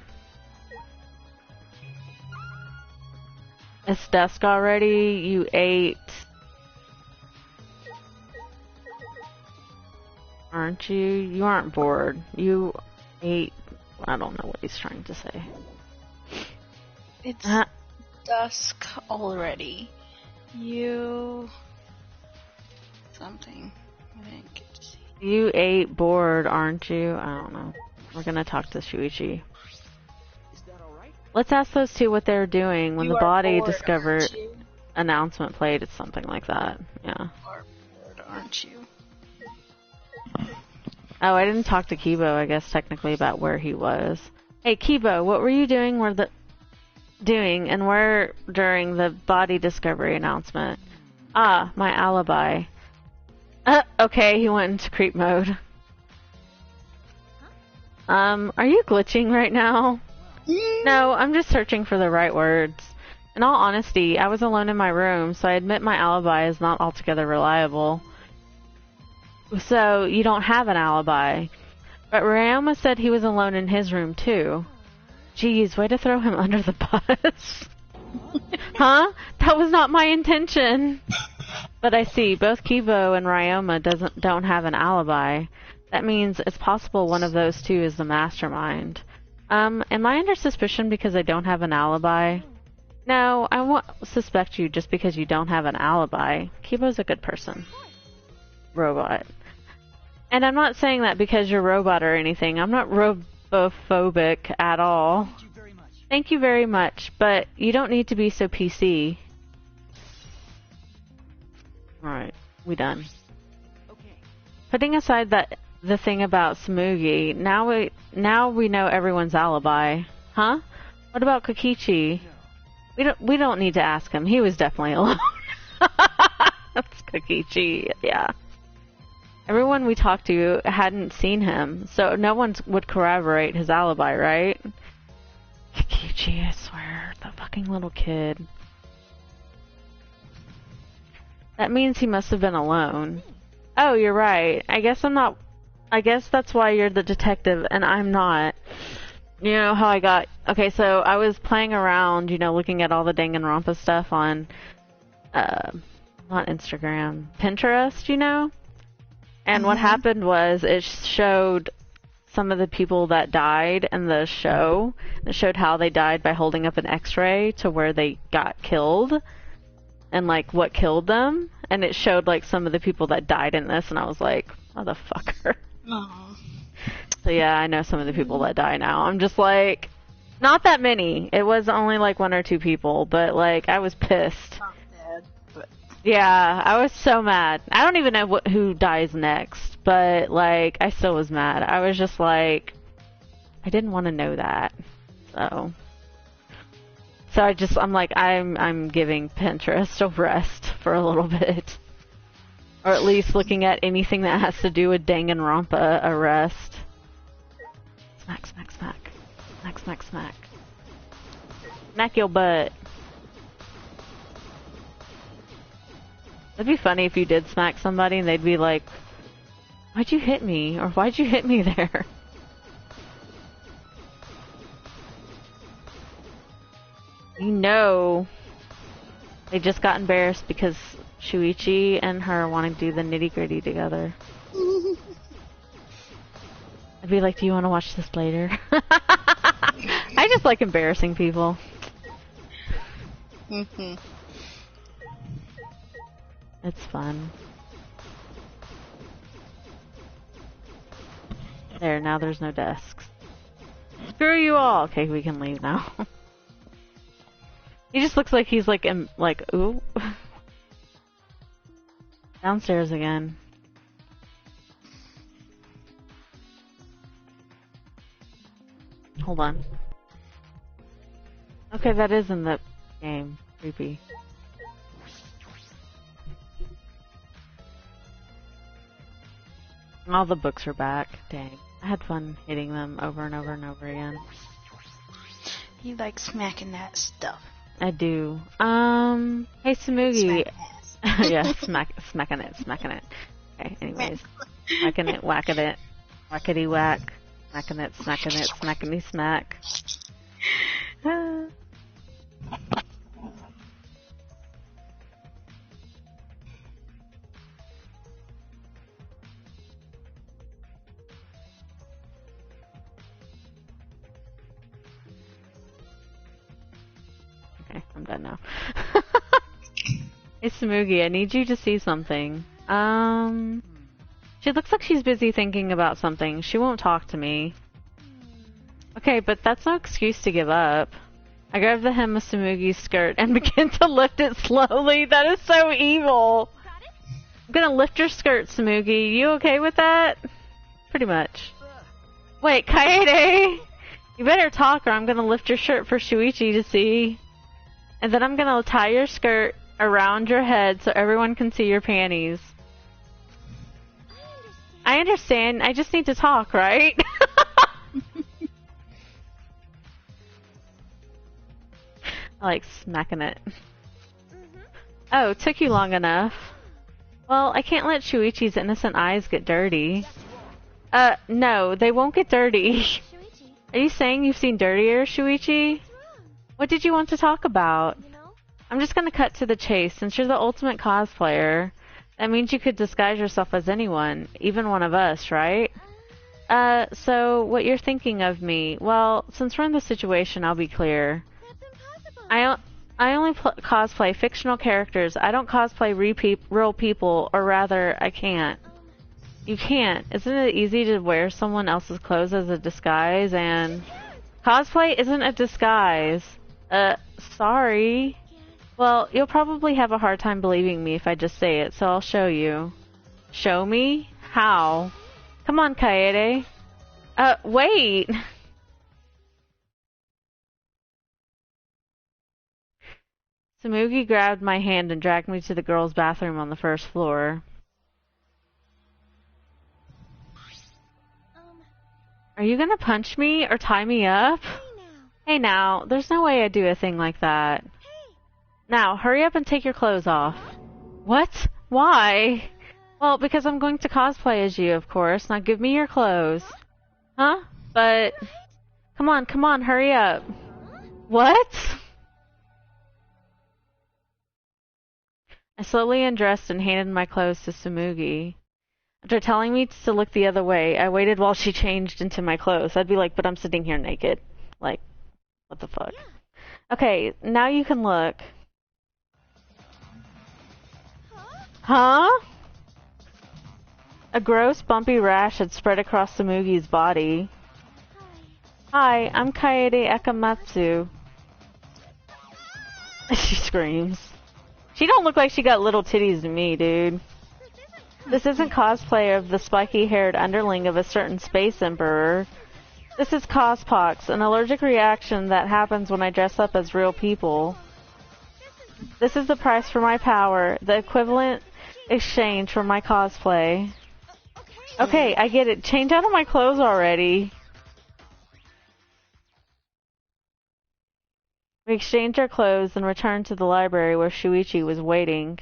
A: It's dusk already. You ate. Aren't you? You aren't bored. You ate. I don't know what he's trying to say.
B: It's dusk already. You... something. I didn't get to see.
A: You ate bored, aren't you? I don't know. We're gonna talk to Shuichi.
C: Is that alright?
A: Let's ask those two what they're doing when
B: You
A: the
B: are
A: body
B: bored,
A: discovered
B: aren't you?
A: announcement played. It's something like that. Yeah.
B: You are bored, aren't you?
A: Oh, I didn't talk to Kibo, I guess, technically, about where he was. Hey, Kibo, what were you doing and where during the body discovery announcement? Ah, my alibi. Okay, he went into creep mode. Are you glitching right now? No, I'm just searching for the right words. In all honesty, I was alone in my room, so I admit my alibi is not altogether reliable. So, you don't have an alibi. But Ryoma said he was alone in his room, too. Jeez, way to throw him under the bus. Huh? That was not my intention. But I see, both Kibo and Ryoma don't have an alibi. That means it's possible one of those two is the mastermind. Am I under suspicion because I don't have an alibi? No, I won't suspect you just because you don't have an alibi. Kibo's a good person. Robot. And I'm not saying that because you're robot or anything. I'm not robophobic at all. Thank you very much, but you don't need to be so PC. Alright, we done.
C: Okay.
A: Putting aside the thing about Tsumugi, now we know everyone's alibi. Huh? What about Kokichi? We don't need to ask him. He was definitely alone. That's Kokichi, yeah. Everyone we talked to hadn't seen him, so no one would corroborate his alibi, right? Kokichi, I swear, the fucking little kid. That means he must have been alone. Oh, you're right. I guess that's why you're the detective and I'm not. You know how I got... Okay, so I was playing around, looking at all the Danganronpa stuff on... not Instagram. Pinterest, And what happened was it showed some of the people that died in the show. It showed how they died by holding up an x-ray to where they got killed. And, what killed them. And it showed, some of the people that died in this. And I was like, motherfucker.
B: Aww.
A: So, yeah, I know some of the people that die now. I'm just like, not that many. It was only, 1 or 2 people. But, I was pissed.
B: Not bad, but...
A: Yeah, I was so mad. I don't even know who dies next. But, I still was mad. I was just like, I didn't want to know that. So I'm like, I'm giving Pinterest a rest for a little bit. Or at least looking at anything that has to do with Danganronpa a rest. Smack, smack, smack. Smack, smack, smack. Smack your butt. It'd be funny if you did smack somebody and they'd be like, why'd you hit me? Or why'd you hit me there? You know, they just got embarrassed because Shuichi and her want to do the nitty-gritty together. I'd be like, do you want to watch this later? I just like embarrassing people. It's fun. There, now there's no desks. Screw you all! Okay, we can leave now. He just looks like he's like, ooh. Downstairs again. Hold on. Okay, that is in the game. Creepy. All the books are back. Dang. I had fun hitting them over and over and over again.
B: You like smacking that stuff.
A: I do. Hey Samugi. Yeah, smacking it. Okay, anyways. Smacking it, whacking it. Whackity whack. Smacking it, smackity smack. Okay, I'm done now. Hey Samugi, I need you to see something. She looks like she's busy thinking about something. She won't talk to me. Okay, but that's no excuse to give up. I grabbed the hem of Samugi's skirt and began to lift it slowly. That is so evil. I'm gonna lift your skirt, Samugi. You okay with that? Pretty much. Wait, Kaede! You better talk or I'm gonna lift your shirt for Shuichi to see. And then I'm gonna tie your skirt around your head so everyone can see your panties. I understand. I just need to talk, right? I like smacking it. Oh, took you long enough. Well, I can't let Shuichi's innocent eyes get dirty. No, they won't get dirty. Are you saying you've seen dirtier, Shuichi? What did you want to talk about? I'm just gonna cut to the chase. Since you're the ultimate cosplayer, that means you could disguise yourself as anyone, even one of us, right? So what you're thinking of me? Well, since we're in this situation, I'll be clear. I only cosplay fictional characters. I don't cosplay real people, or rather, I can't. You can't. Isn't it easy to wear someone else's clothes as a disguise? And cosplay isn't a disguise. Sorry. Well, you'll probably have a hard time believing me if I just say it, so I'll show you. Show me? How? Come on, Kaede. Wait! Samugi grabbed my hand and dragged me to the girls' bathroom on the first floor. Are you gonna punch me or tie me up? Hey now, there's no way I'd do a thing like that. Now, hurry up and take your clothes off. What? Why? Well, because I'm going to cosplay as you, of course. Now give me your clothes. Huh? But... Come on, hurry up. What? I slowly undressed and handed my clothes to Samugi. After telling me to look the other way, I waited while she changed into my clothes. I'd be like, but I'm sitting here naked. Like, what the fuck? Okay, now you can look. Huh? A gross, bumpy rash had spread across Samugi's body. Hi, I'm Kaede Akamatsu. She screams. She don't look like she got little titties to me, dude. This isn't cosplay of the spiky-haired underling of a certain space emperor. This is cospox, an allergic reaction that happens when I dress up as real people. This is the price for my power, the equivalent exchange for my cosplay. Okay, I get it. Change out of my clothes already. We exchanged our clothes and returned to the library where Shuichi was waiting.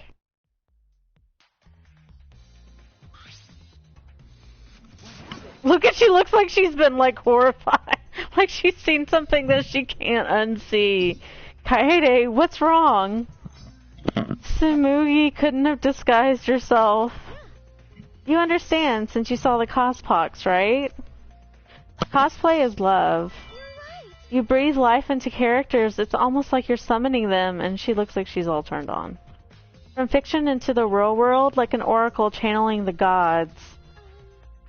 A: Look at, she looks like she's been like horrified. Like she's seen something that she can't unsee. Kaede, what's wrong? Tsumugi couldn't have disguised yourself. You understand since you saw the cospox, right? Cosplay is love. You breathe life into characters, it's almost like you're summoning them, and she looks like she's all turned on. From fiction into the real world, like an oracle channeling the gods.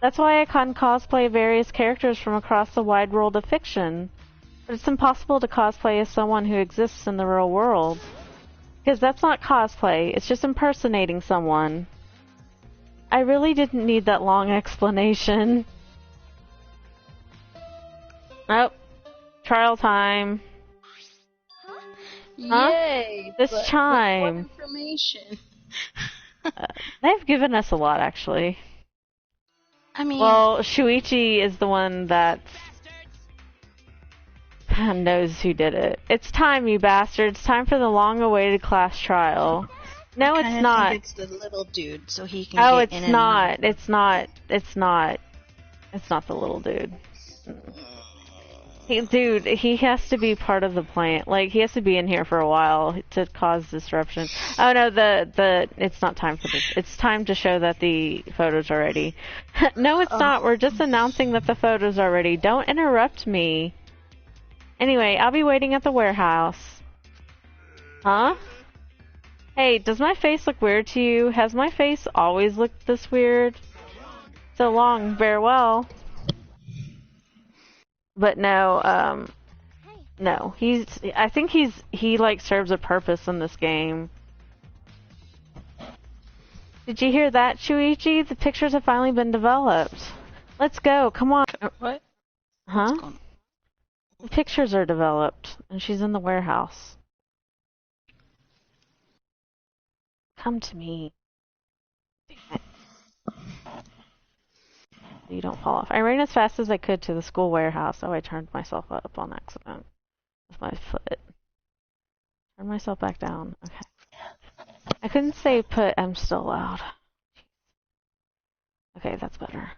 A: That's why I can cosplay various characters from across the wide world of fiction. But it's impossible to cosplay as someone who exists in the real world. Because that's not cosplay, it's just impersonating someone. I really didn't need that long explanation. Oh, trial time. Huh?
B: Yay!
A: This
B: but
A: chime.
B: with more information.
A: They've given us a lot, actually.
B: I mean,
A: Well, Shuichi is the one that knows who did it. It's time, you bastards. Time for the long-awaited class trial. No,
B: I
A: it's not.
B: think it's the little dude, so he can
A: Oh,
B: get
A: it's
B: in
A: not.
B: and
A: It's not. It's not. It's not the little dude. Dude, he has to be part of the plan. Like, he has to be in here for a while to cause disruption. Oh no, it's not time for this. It's time to show that the photos are ready. No, it's not. We're just announcing that the photos are ready. Don't interrupt me. Anyway, I'll be waiting at the warehouse. Huh? Hey, does my face look weird to you? Has my face always looked this weird? So long, farewell. But no, no. I think he like serves a purpose in this game. Did you hear that, Shuichi? The pictures have finally been developed. Let's go, come on.
B: What?
A: Huh? The pictures are developed, and she's in the warehouse. Come to me. You don't fall off. I ran as fast as I could to the school warehouse, so I turned myself up on accident with my foot. Turn myself back down. Okay. I couldn't stay put. I'm still loud. Okay, that's better.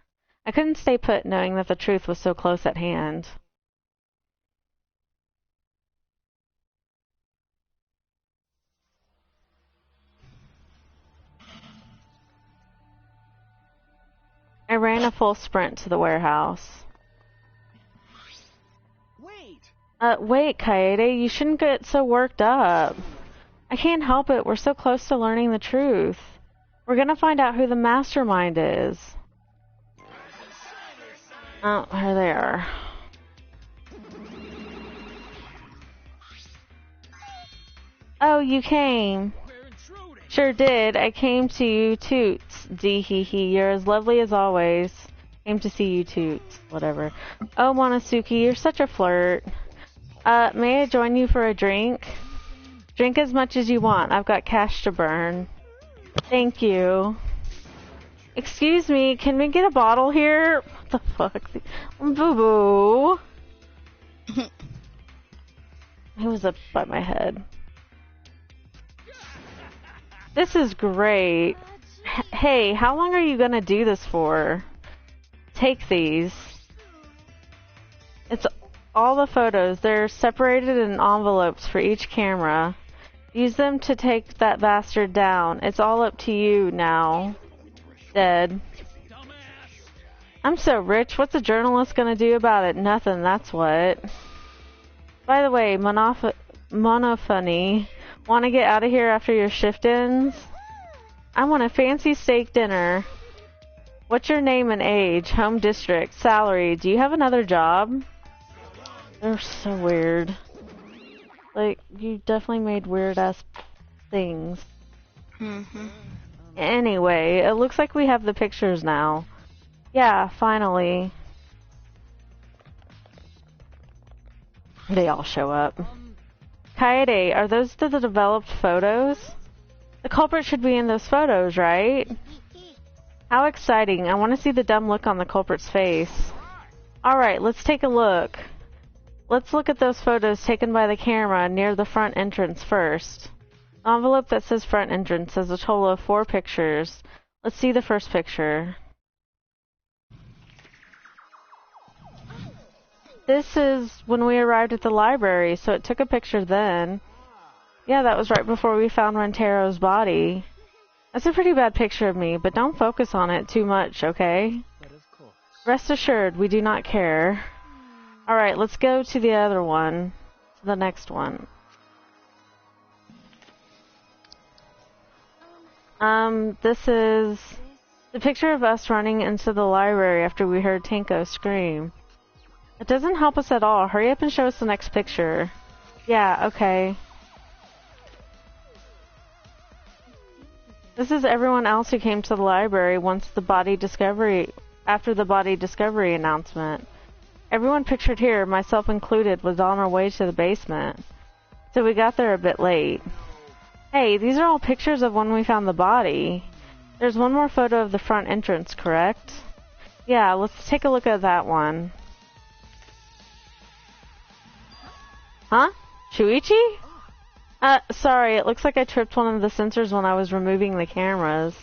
A: I couldn't stay put knowing that the truth was so close at hand. I ran a full sprint to the warehouse. Wait, Kaede, you shouldn't get so worked up. I can't help it, we're so close to learning the truth. We're gonna find out who the mastermind is. Oh, here they are. Oh, you came. Sure did. I came to you, Toots. Dee hee hee. You're as lovely as always. Came to see you, Toots. Whatever. Oh, Monosuke, you're such a flirt. May I join you for a drink? Drink as much as you want. I've got cash to burn. Thank you. Excuse me, can we get a bottle here? What the fuck? Boo-boo. He was up by my head. This is great. Hey, how long are you gonna do this for? Take these. It's all the photos. They're separated in envelopes for each camera. Use them to take that bastard down. It's all up to you now. Dead. I'm so rich. What's a journalist gonna do about it? Nothing, that's what. By the way, Monofunny, wanna get out of here after your shift ends? I want a fancy steak dinner. What's your name and age? Home district. Salary. Do you have another job? They're so weird. Like, you definitely made weird-ass things. Anyway, it looks like we have the pictures now. Yeah, finally. They all show up. Kaede, are those the developed photos? The culprit should be in those photos, right? How exciting. I want to see the dumb look on the culprit's face. Alright, let's take a look. Let's look at those photos taken by the camera near the front entrance first. The envelope that says front entrance has a total of 4 pictures. Let's see the first picture. This is when we arrived at the library, so it took a picture then. Yeah, that was right before we found Rentero's body. That's a pretty bad picture of me, but don't focus on it too much, okay?
C: But of course.
A: Rest assured, we do not care. Alright, let's go to the other one. To the next one. This is the picture of us running into the library after we heard Tanko scream. It doesn't help us at all. Hurry up and show us the next picture. Yeah, okay. This is everyone else who came to the library after the body discovery announcement. Everyone pictured here, myself included, was on our way to the basement. So we got there a bit late. Hey, these are all pictures of when we found the body. There's one more photo of the front entrance, correct? Yeah, let's take a look at that one. Huh? Shuichi? Sorry, it looks like I tripped one of the sensors when I was removing the cameras.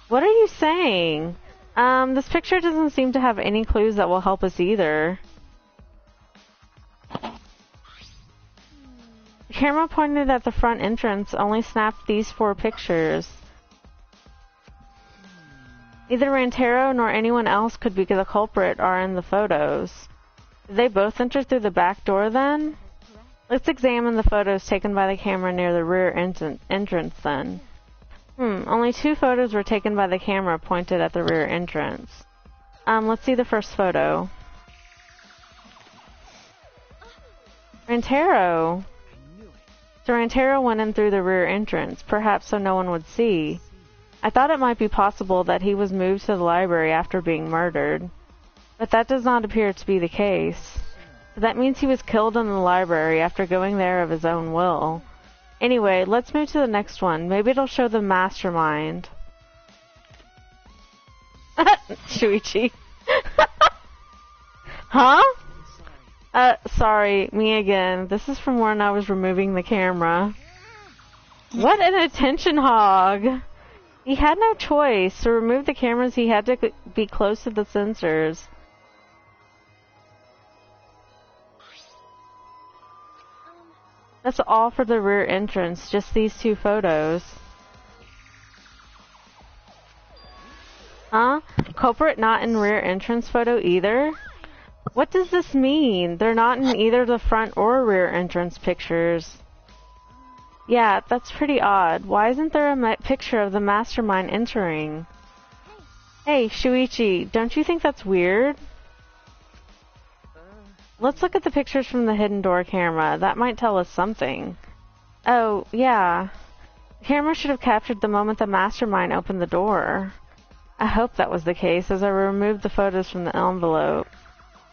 A: What are you saying? This picture doesn't seem to have any clues that will help us either. The camera pointed at the front entrance only snapped these 4 pictures. Neither Rantero nor anyone else could be the culprit are in the photos. Did they both enter through the back door then? Let's examine the photos taken by the camera near the rear entrance then. Only 2 photos were taken by the camera pointed at the rear entrance. Let's see the first photo. Rantero! So Rantero went in through the rear entrance, perhaps so no one would see. I thought it might be possible that he was moved to the library after being murdered. But that does not appear to be the case. So that means he was killed in the library after going there of his own will. Anyway, let's move to the next one. Maybe it'll show the mastermind. Shuichi. Huh? Sorry, me again. This is from when I was removing the camera. What an attention hog! He had no choice. To remove the cameras, he had to be close to the sensors. That's all for the rear entrance, just these 2 photos. Huh? Culprit not in rear entrance photo either? What does this mean? They're not in either the front or rear entrance pictures. Yeah, that's pretty odd. Why isn't there a picture of the mastermind entering? Hey, Shuichi, don't you think that's weird? Let's look at the pictures from the hidden door camera. That might tell us something. Oh, yeah. The camera should have captured the moment the mastermind opened the door. I hope that was the case, as I removed the photos from the envelope.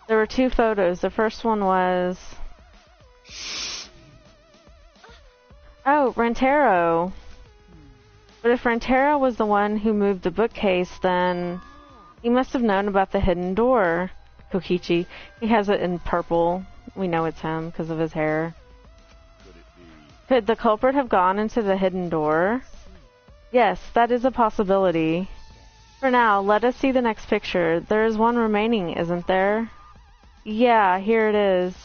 A: There were 2 photos. The first one was... Oh, Rantero. But if Rantero was the one who moved the bookcase, then he must have known about the hidden door. Kokichi. He has it in purple. We know it's him because of his hair. Could the culprit have gone into the hidden door? Yes, that is a possibility. For now, let us see the next picture. There is one remaining, isn't there? Yeah, here it is.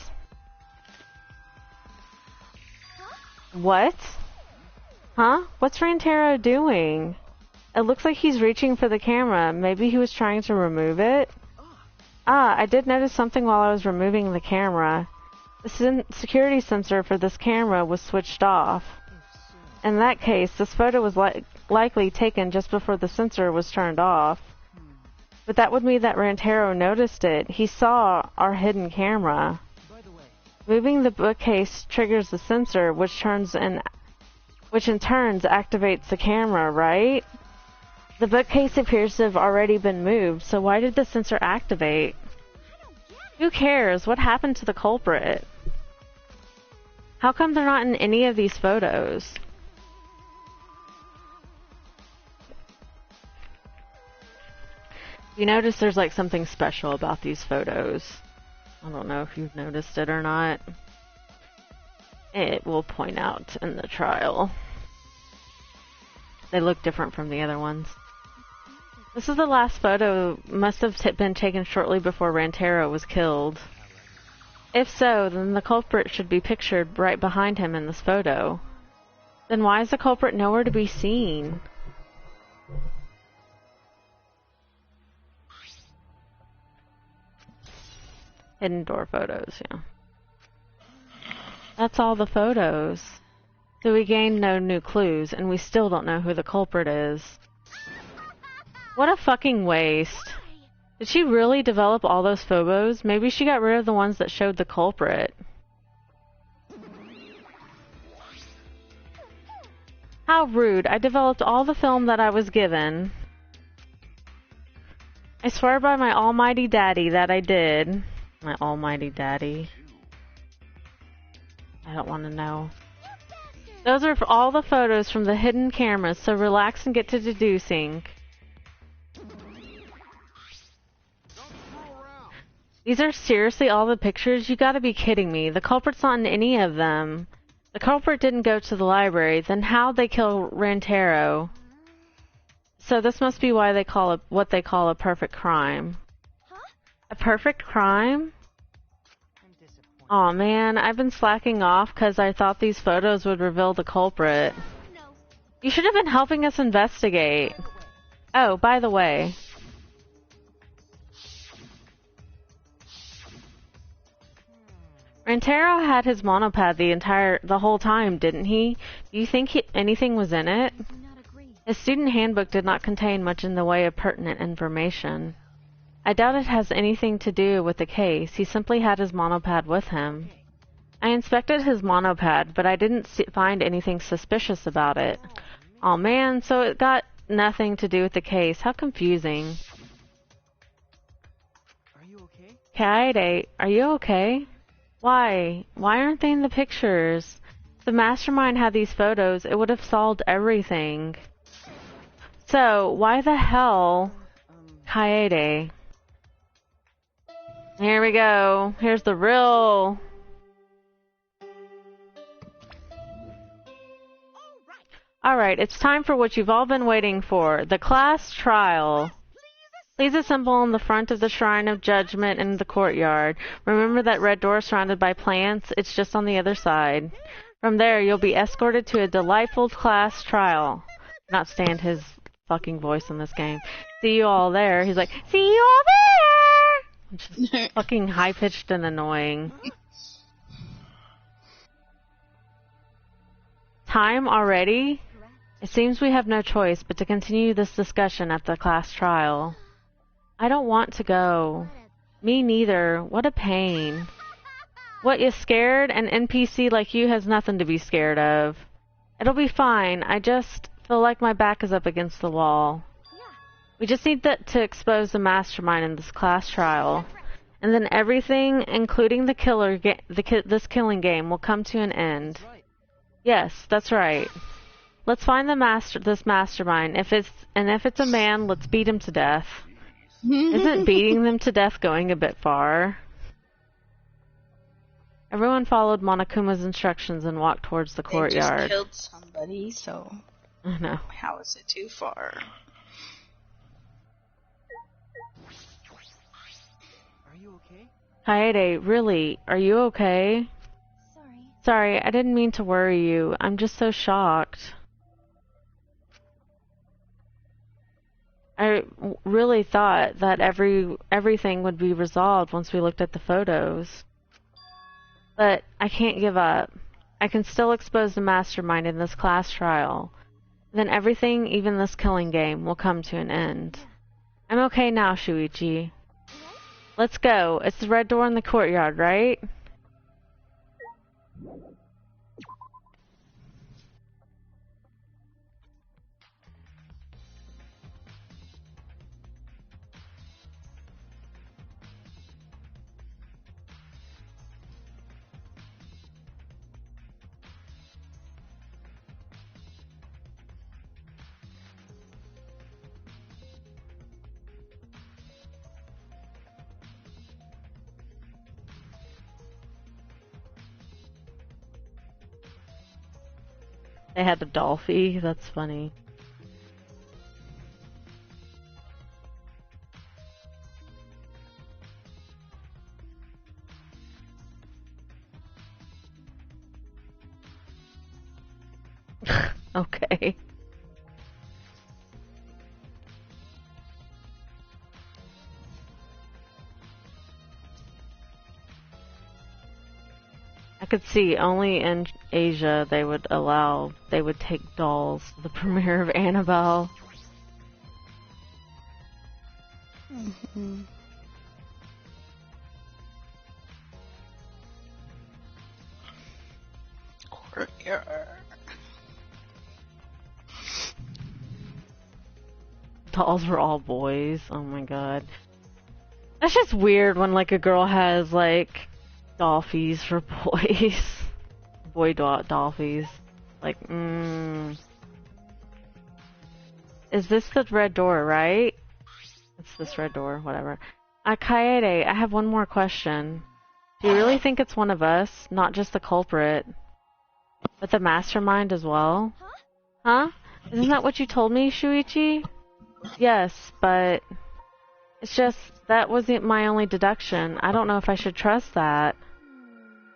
A: What? Huh? What's Rantero doing? It looks like he's reaching for the camera. Maybe he was trying to remove it? I did notice something while I was removing the camera. The security sensor for this camera was switched off. In that case, this photo was likely taken just before the sensor was turned off. But that would mean that Rantero noticed it. He saw our hidden camera. Moving the bookcase triggers the sensor, which in turn activates the camera, right? The bookcase appears to have already been moved, so why did the sensor activate? Who cares? What happened to the culprit? How come they're not in any of these photos? You notice there's like something special about these photos. I don't know if you've noticed it or not. It will point out in the trial. They look different from the other ones. This is the last photo. Must have been taken shortly before Rantero was killed. If so, then the culprit should be pictured right behind him in this photo. Then why is the culprit nowhere to be seen? Hidden door photos, yeah. That's all the photos. So we gained no new clues, and we still don't know who the culprit is. What a fucking waste. Did she really develop all those photos? Maybe she got rid of the ones that showed the culprit. How rude. I developed all the film that I was given. I swear by my almighty daddy that I did. My almighty daddy. I don't want to know. Those are all the photos from the hidden cameras, so relax and get to deducing. These are seriously all the pictures? You gotta be kidding me. The culprit's not in any of them. The culprit didn't go to the library, then how'd they kill Rantaro? So this must be why they call it what they call a perfect crime. A perfect crime? Aw man, I've been slacking off because I thought these photos would reveal the culprit. You should have been helping us investigate. Oh, by the way. Rantaro had his monopad the whole time, didn't he? Do you think anything was in it? His student handbook did not contain much in the way of pertinent information. I doubt it has anything to do with the case. He simply had his monopad with him. I inspected his monopad, but I didn't find anything suspicious about it. Aw man, so it got nothing to do with the case. How confusing.
C: Are you okay?
A: Kaede, are you okay? Why? Why aren't they in the pictures? If the mastermind had these photos, it would have solved everything. So, why the hell... Kaede. Here we go. Here's the real... Alright, it's time for what you've all been waiting for. The class trial. Please assemble in the front of the Shrine of Judgment in the courtyard. Remember that red door surrounded by plants? It's just on the other side. From there, you'll be escorted to a delightful class trial. Not stand his fucking voice in this game. See you all there. He's like, see you all there! Which is fucking high-pitched and annoying. Time already? It seems we have no choice but to continue this discussion at the class trial. I don't want to go. Me neither. What a pain. What, you scared? An NPC like you has nothing to be scared of. It'll be fine. I just feel like my back is up against the wall. We just need to expose the mastermind in this class trial. And then everything, including the killer, this killing game, will come to an end. Yes, that's right. Let's find this mastermind. If it's a man, let's beat him to death. Isn't beating them to death going a bit far? Everyone followed Monokuma's instructions and walked towards the courtyard.
B: They just killed somebody, so...
A: I know.
B: How is it too far?
C: Are you okay?
A: Kaede, really, are you okay? Sorry, I didn't mean to worry you. I'm just so shocked. I really thought that everything would be resolved once we looked at the photos. But I can't give up. I can still expose the mastermind in this class trial. Then everything, even this killing game, will come to an end. I'm okay now, Shuichi. Let's go. It's the red door in the courtyard, right? They had a Dolphy. That's funny. Okay. I could see only in Asia they would take dolls to the premiere of Annabelle.
B: Mm-hmm.
A: Dolls were all boys. Oh my god. That's just weird when like a girl has like dolphies for boys. Boy dolphies. Like, Is this the red door, right? It's this red door, whatever. Kaede, I have one more question. Do you really think it's one of us, not just the culprit, but the mastermind as well? Huh? Isn't that what you told me, Shuichi? Yes, but it's just that wasn't my only deduction. I don't know if I should trust that.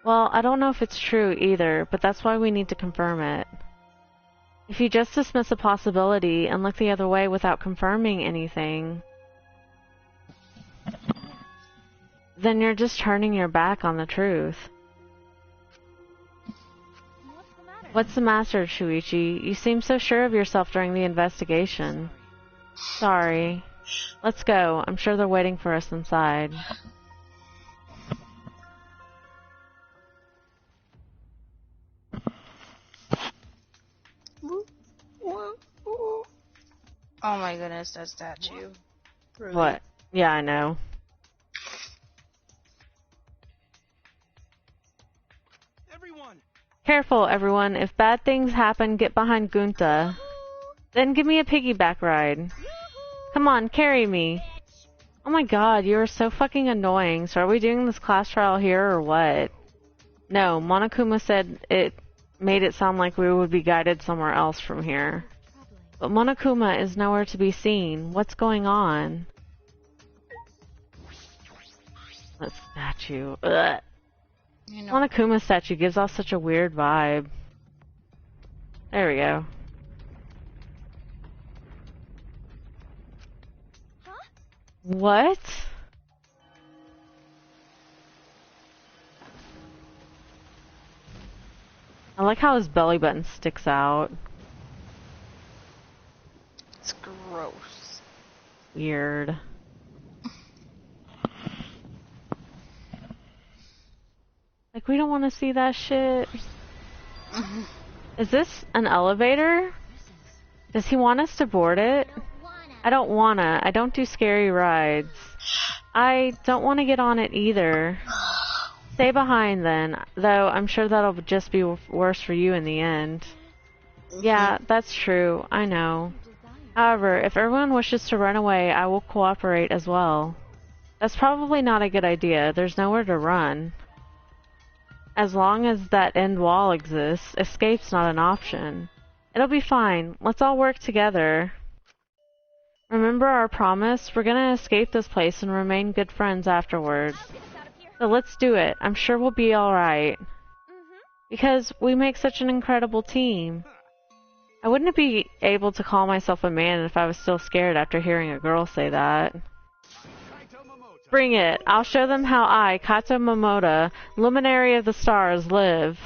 A: Well, I don't know if it's true either, but that's why we need to confirm it. If you just dismiss a possibility and look the other way without confirming anything, then you're just turning your back on the truth. What's the matter, Shuichi? You seem so sure of yourself during the investigation. Sorry. Let's go. I'm sure they're waiting for us inside.
B: Oh my goodness, that statue. Really?
A: What? Yeah, I know.
C: Everyone.
A: Careful, everyone. If bad things happen, get behind Gunta. Then give me a piggyback ride. Come on, carry me. Oh my god, you are so fucking annoying. So are we doing this class trial here or what? No, Monokuma said it made it sound like we would be guided somewhere else from here. But Monokuma is nowhere to be seen. What's going on? That statue. Ugh.
B: You know.
A: Monokuma statue gives off such a weird vibe. There we go. What? I like how his belly button sticks out.
B: It's gross.
A: Weird. Like, we don't want to see that shit. Is this an elevator? Does he want us to board it? I don't wanna. I don't do scary rides. I don't want to get on it either. Stay behind then, though I'm sure that'll just be worse for you in the end. Yeah, that's true. I know. However, if everyone wishes to run away, I will cooperate as well. That's probably not a good idea. There's nowhere to run. As long as that end wall exists, escape's not an option. It'll be fine. Let's all work together. Remember our promise? We're gonna escape this place and remain good friends afterwards. So let's do it. I'm sure we'll be alright. Because we make such an incredible team. I wouldn't be able to call myself a man if I was still scared after hearing a girl say that. Bring it. I'll show them how I, Kato Momoda, luminary of the stars, live.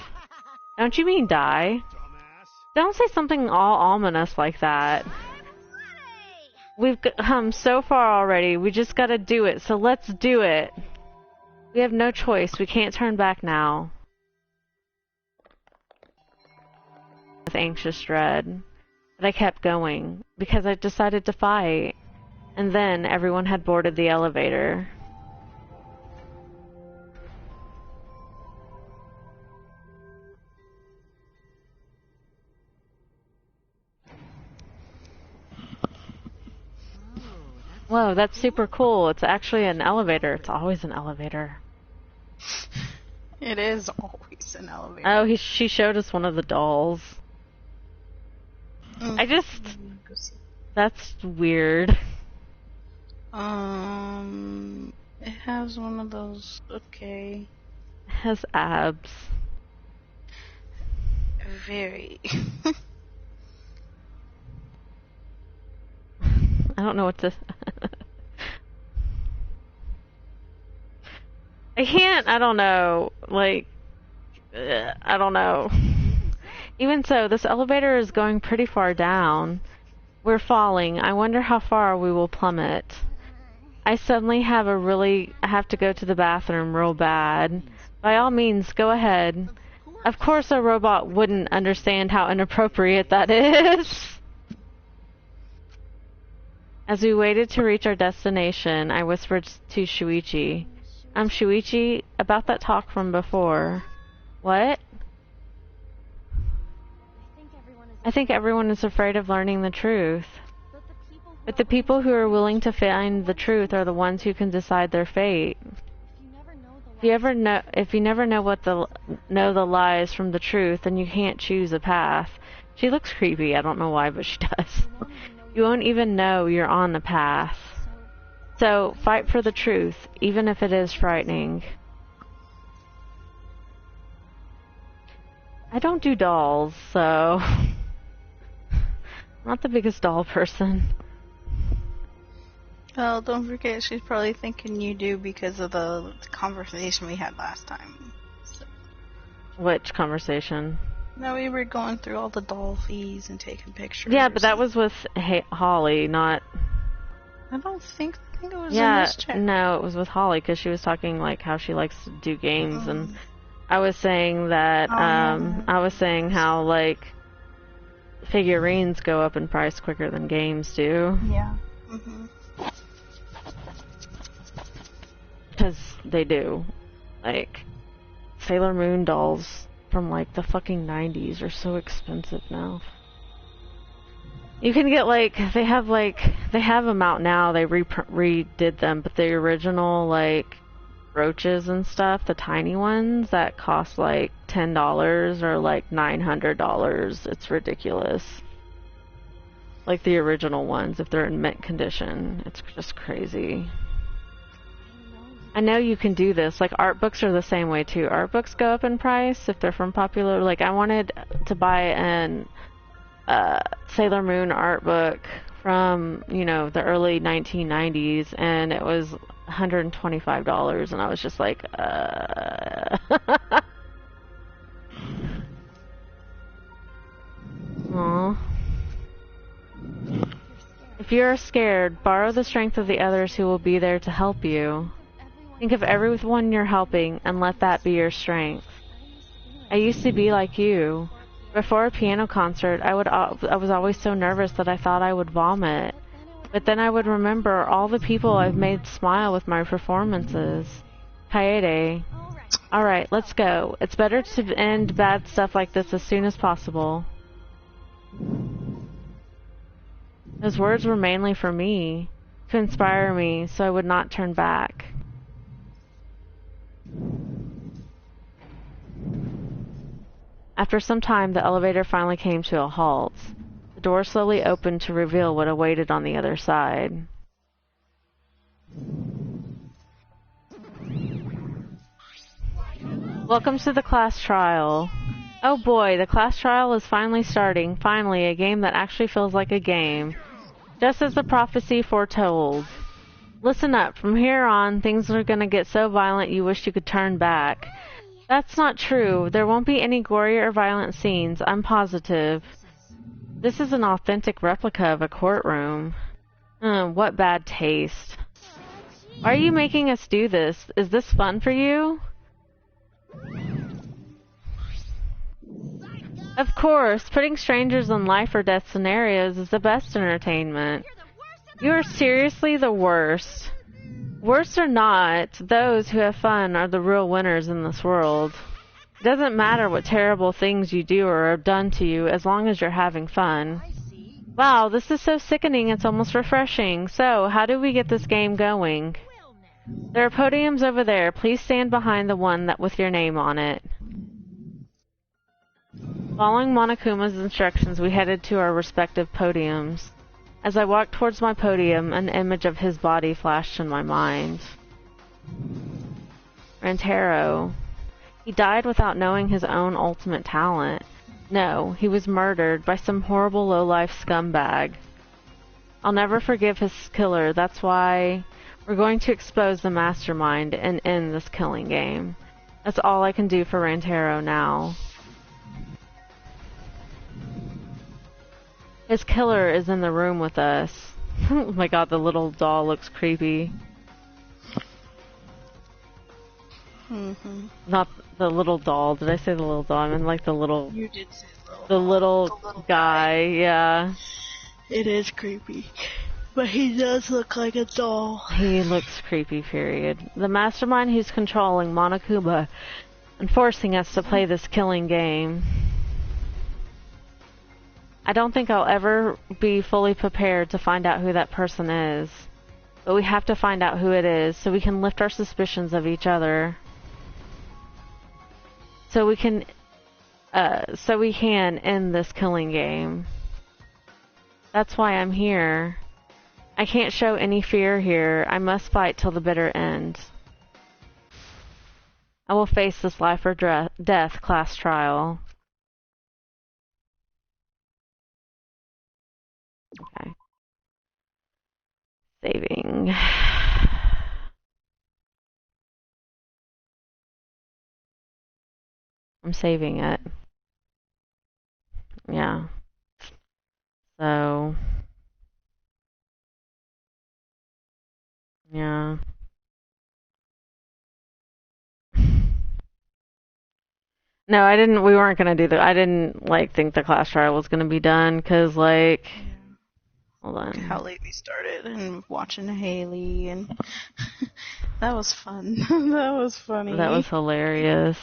A: Don't you mean die? Don't say something all ominous like that. We've come so far already. We just gotta do it, so let's do it. We have no choice. We can't turn back now. With anxious dread. But I kept going, because I decided to fight. And then everyone had boarded the elevator. Whoa, that's super cool. It's actually an elevator. It's always an elevator.
B: It is always an elevator.
A: Oh, she showed us one of the dolls. I just... That's weird.
B: It has one of those, okay.
A: It has abs.
B: Very.
A: I don't know what to... I can't, I don't know, like, I don't know. Even so, this elevator is going pretty far down. We're falling. I wonder how far we will plummet. I suddenly have to go to the bathroom real bad. By all means, go ahead. Of course a robot wouldn't understand how inappropriate that is. As we waited to reach our destination, I whispered to Shuichi. Shuichi, about that talk from before. What? I think everyone is afraid of learning the truth. But the people who are willing to find the truth are the ones who can decide their fate. If you never know the lies from the truth, then you can't choose a path. She looks creepy, I don't know why, but she does. You won't even know you're on the path. So, fight for the truth, even if it is frightening. I don't do dolls, so... I'm not the biggest doll person.
B: Well, don't forget, she's probably thinking you do because of the conversation we had last time. So.
A: Which conversation?
B: No, we were going through all the doll fees and taking pictures.
A: Yeah, but that was with Holly, not...
B: I think it was in this chat.
A: No, it was with Holly, because she was talking, like, how she likes to do games, and I was saying that, I was saying how, like, figurines go up in price quicker than games do.
B: Yeah.
A: Because they do. Like, Sailor Moon dolls from, like, the fucking 90s are so expensive now. You can get, like, they have them out now, they redid them, but the original, like, brooches and stuff, the tiny ones that cost, like, $10 or, like, $900, it's ridiculous. Like, the original ones, if they're in mint condition, it's just crazy. I know you can do this. Like, art books are the same way, too. Art books go up in price if they're from popular... Like, I wanted to buy an Sailor Moon art book from, you know, the early 1990s, and it was $125, and I was just like, Aww. If you are scared, borrow the strength of the others who will be there to help you. Think of everyone you're helping and let that be your strength. I used to be like you. Before a piano concert, I was always so nervous that I thought I would vomit. But then I would remember all the people I've made smile with my performances. Kaede. Alright, let's go. It's better to end bad stuff like this as soon as possible. Those words were mainly for me, to inspire me so I would not turn back. After some time, the elevator finally came to a halt. The door slowly opened to reveal what awaited on the other side. Welcome to the class trial. Oh boy, the class trial is finally starting. Finally, a game that actually feels like a game. Just as the prophecy foretold. Listen up, from here on, things are gonna get so violent you wish you could turn back. That's not true. There won't be any gory or violent scenes, I'm positive. This is an authentic replica of a courtroom. What bad taste. Why are you making us do this? Is this fun for you? Of course, putting strangers in life or death scenarios is the best entertainment. You are seriously the worst. Worst or not, those who have fun are the real winners in this world. It doesn't matter what terrible things you do or are done to you as long as you're having fun. Wow, this is so sickening it's almost refreshing. So, how do we get this game going? There are podiums over there. Please stand behind the one with your name on it. Following Monokuma's instructions, we headed to our respective podiums. As I walked towards my podium, an image of his body flashed in my mind. Rantaro. He died without knowing his own ultimate talent. No, he was murdered by some horrible low-life scumbag. I'll never forgive his killer. That's why we're going to expose the mastermind and end this killing game. That's all I can do for Rantaro now. His killer is in the room with us. Oh my god, the little doll looks creepy. Not the little doll. Did I say the little doll? I mean like the little...
B: You did say
A: the little guy, yeah.
B: It is creepy. But he does look like a doll.
A: He looks creepy, period. The mastermind who's controlling Monokuma and forcing us to play this killing game. I don't think I'll ever be fully prepared to find out who that person is. But we have to find out who it is so we can lift our suspicions of each other. So we can end this killing game. That's why I'm here. I can't show any fear here. I must fight till the bitter end. I will face this life or death class trial. Okay. Saving. I'm saving it. Yeah. So. Yeah. No, I didn't. We weren't gonna do that. I didn't think the class trial was gonna be done because hold on.
B: How late we started and watching Haley and that was fun. That was funny.
A: That was hilarious.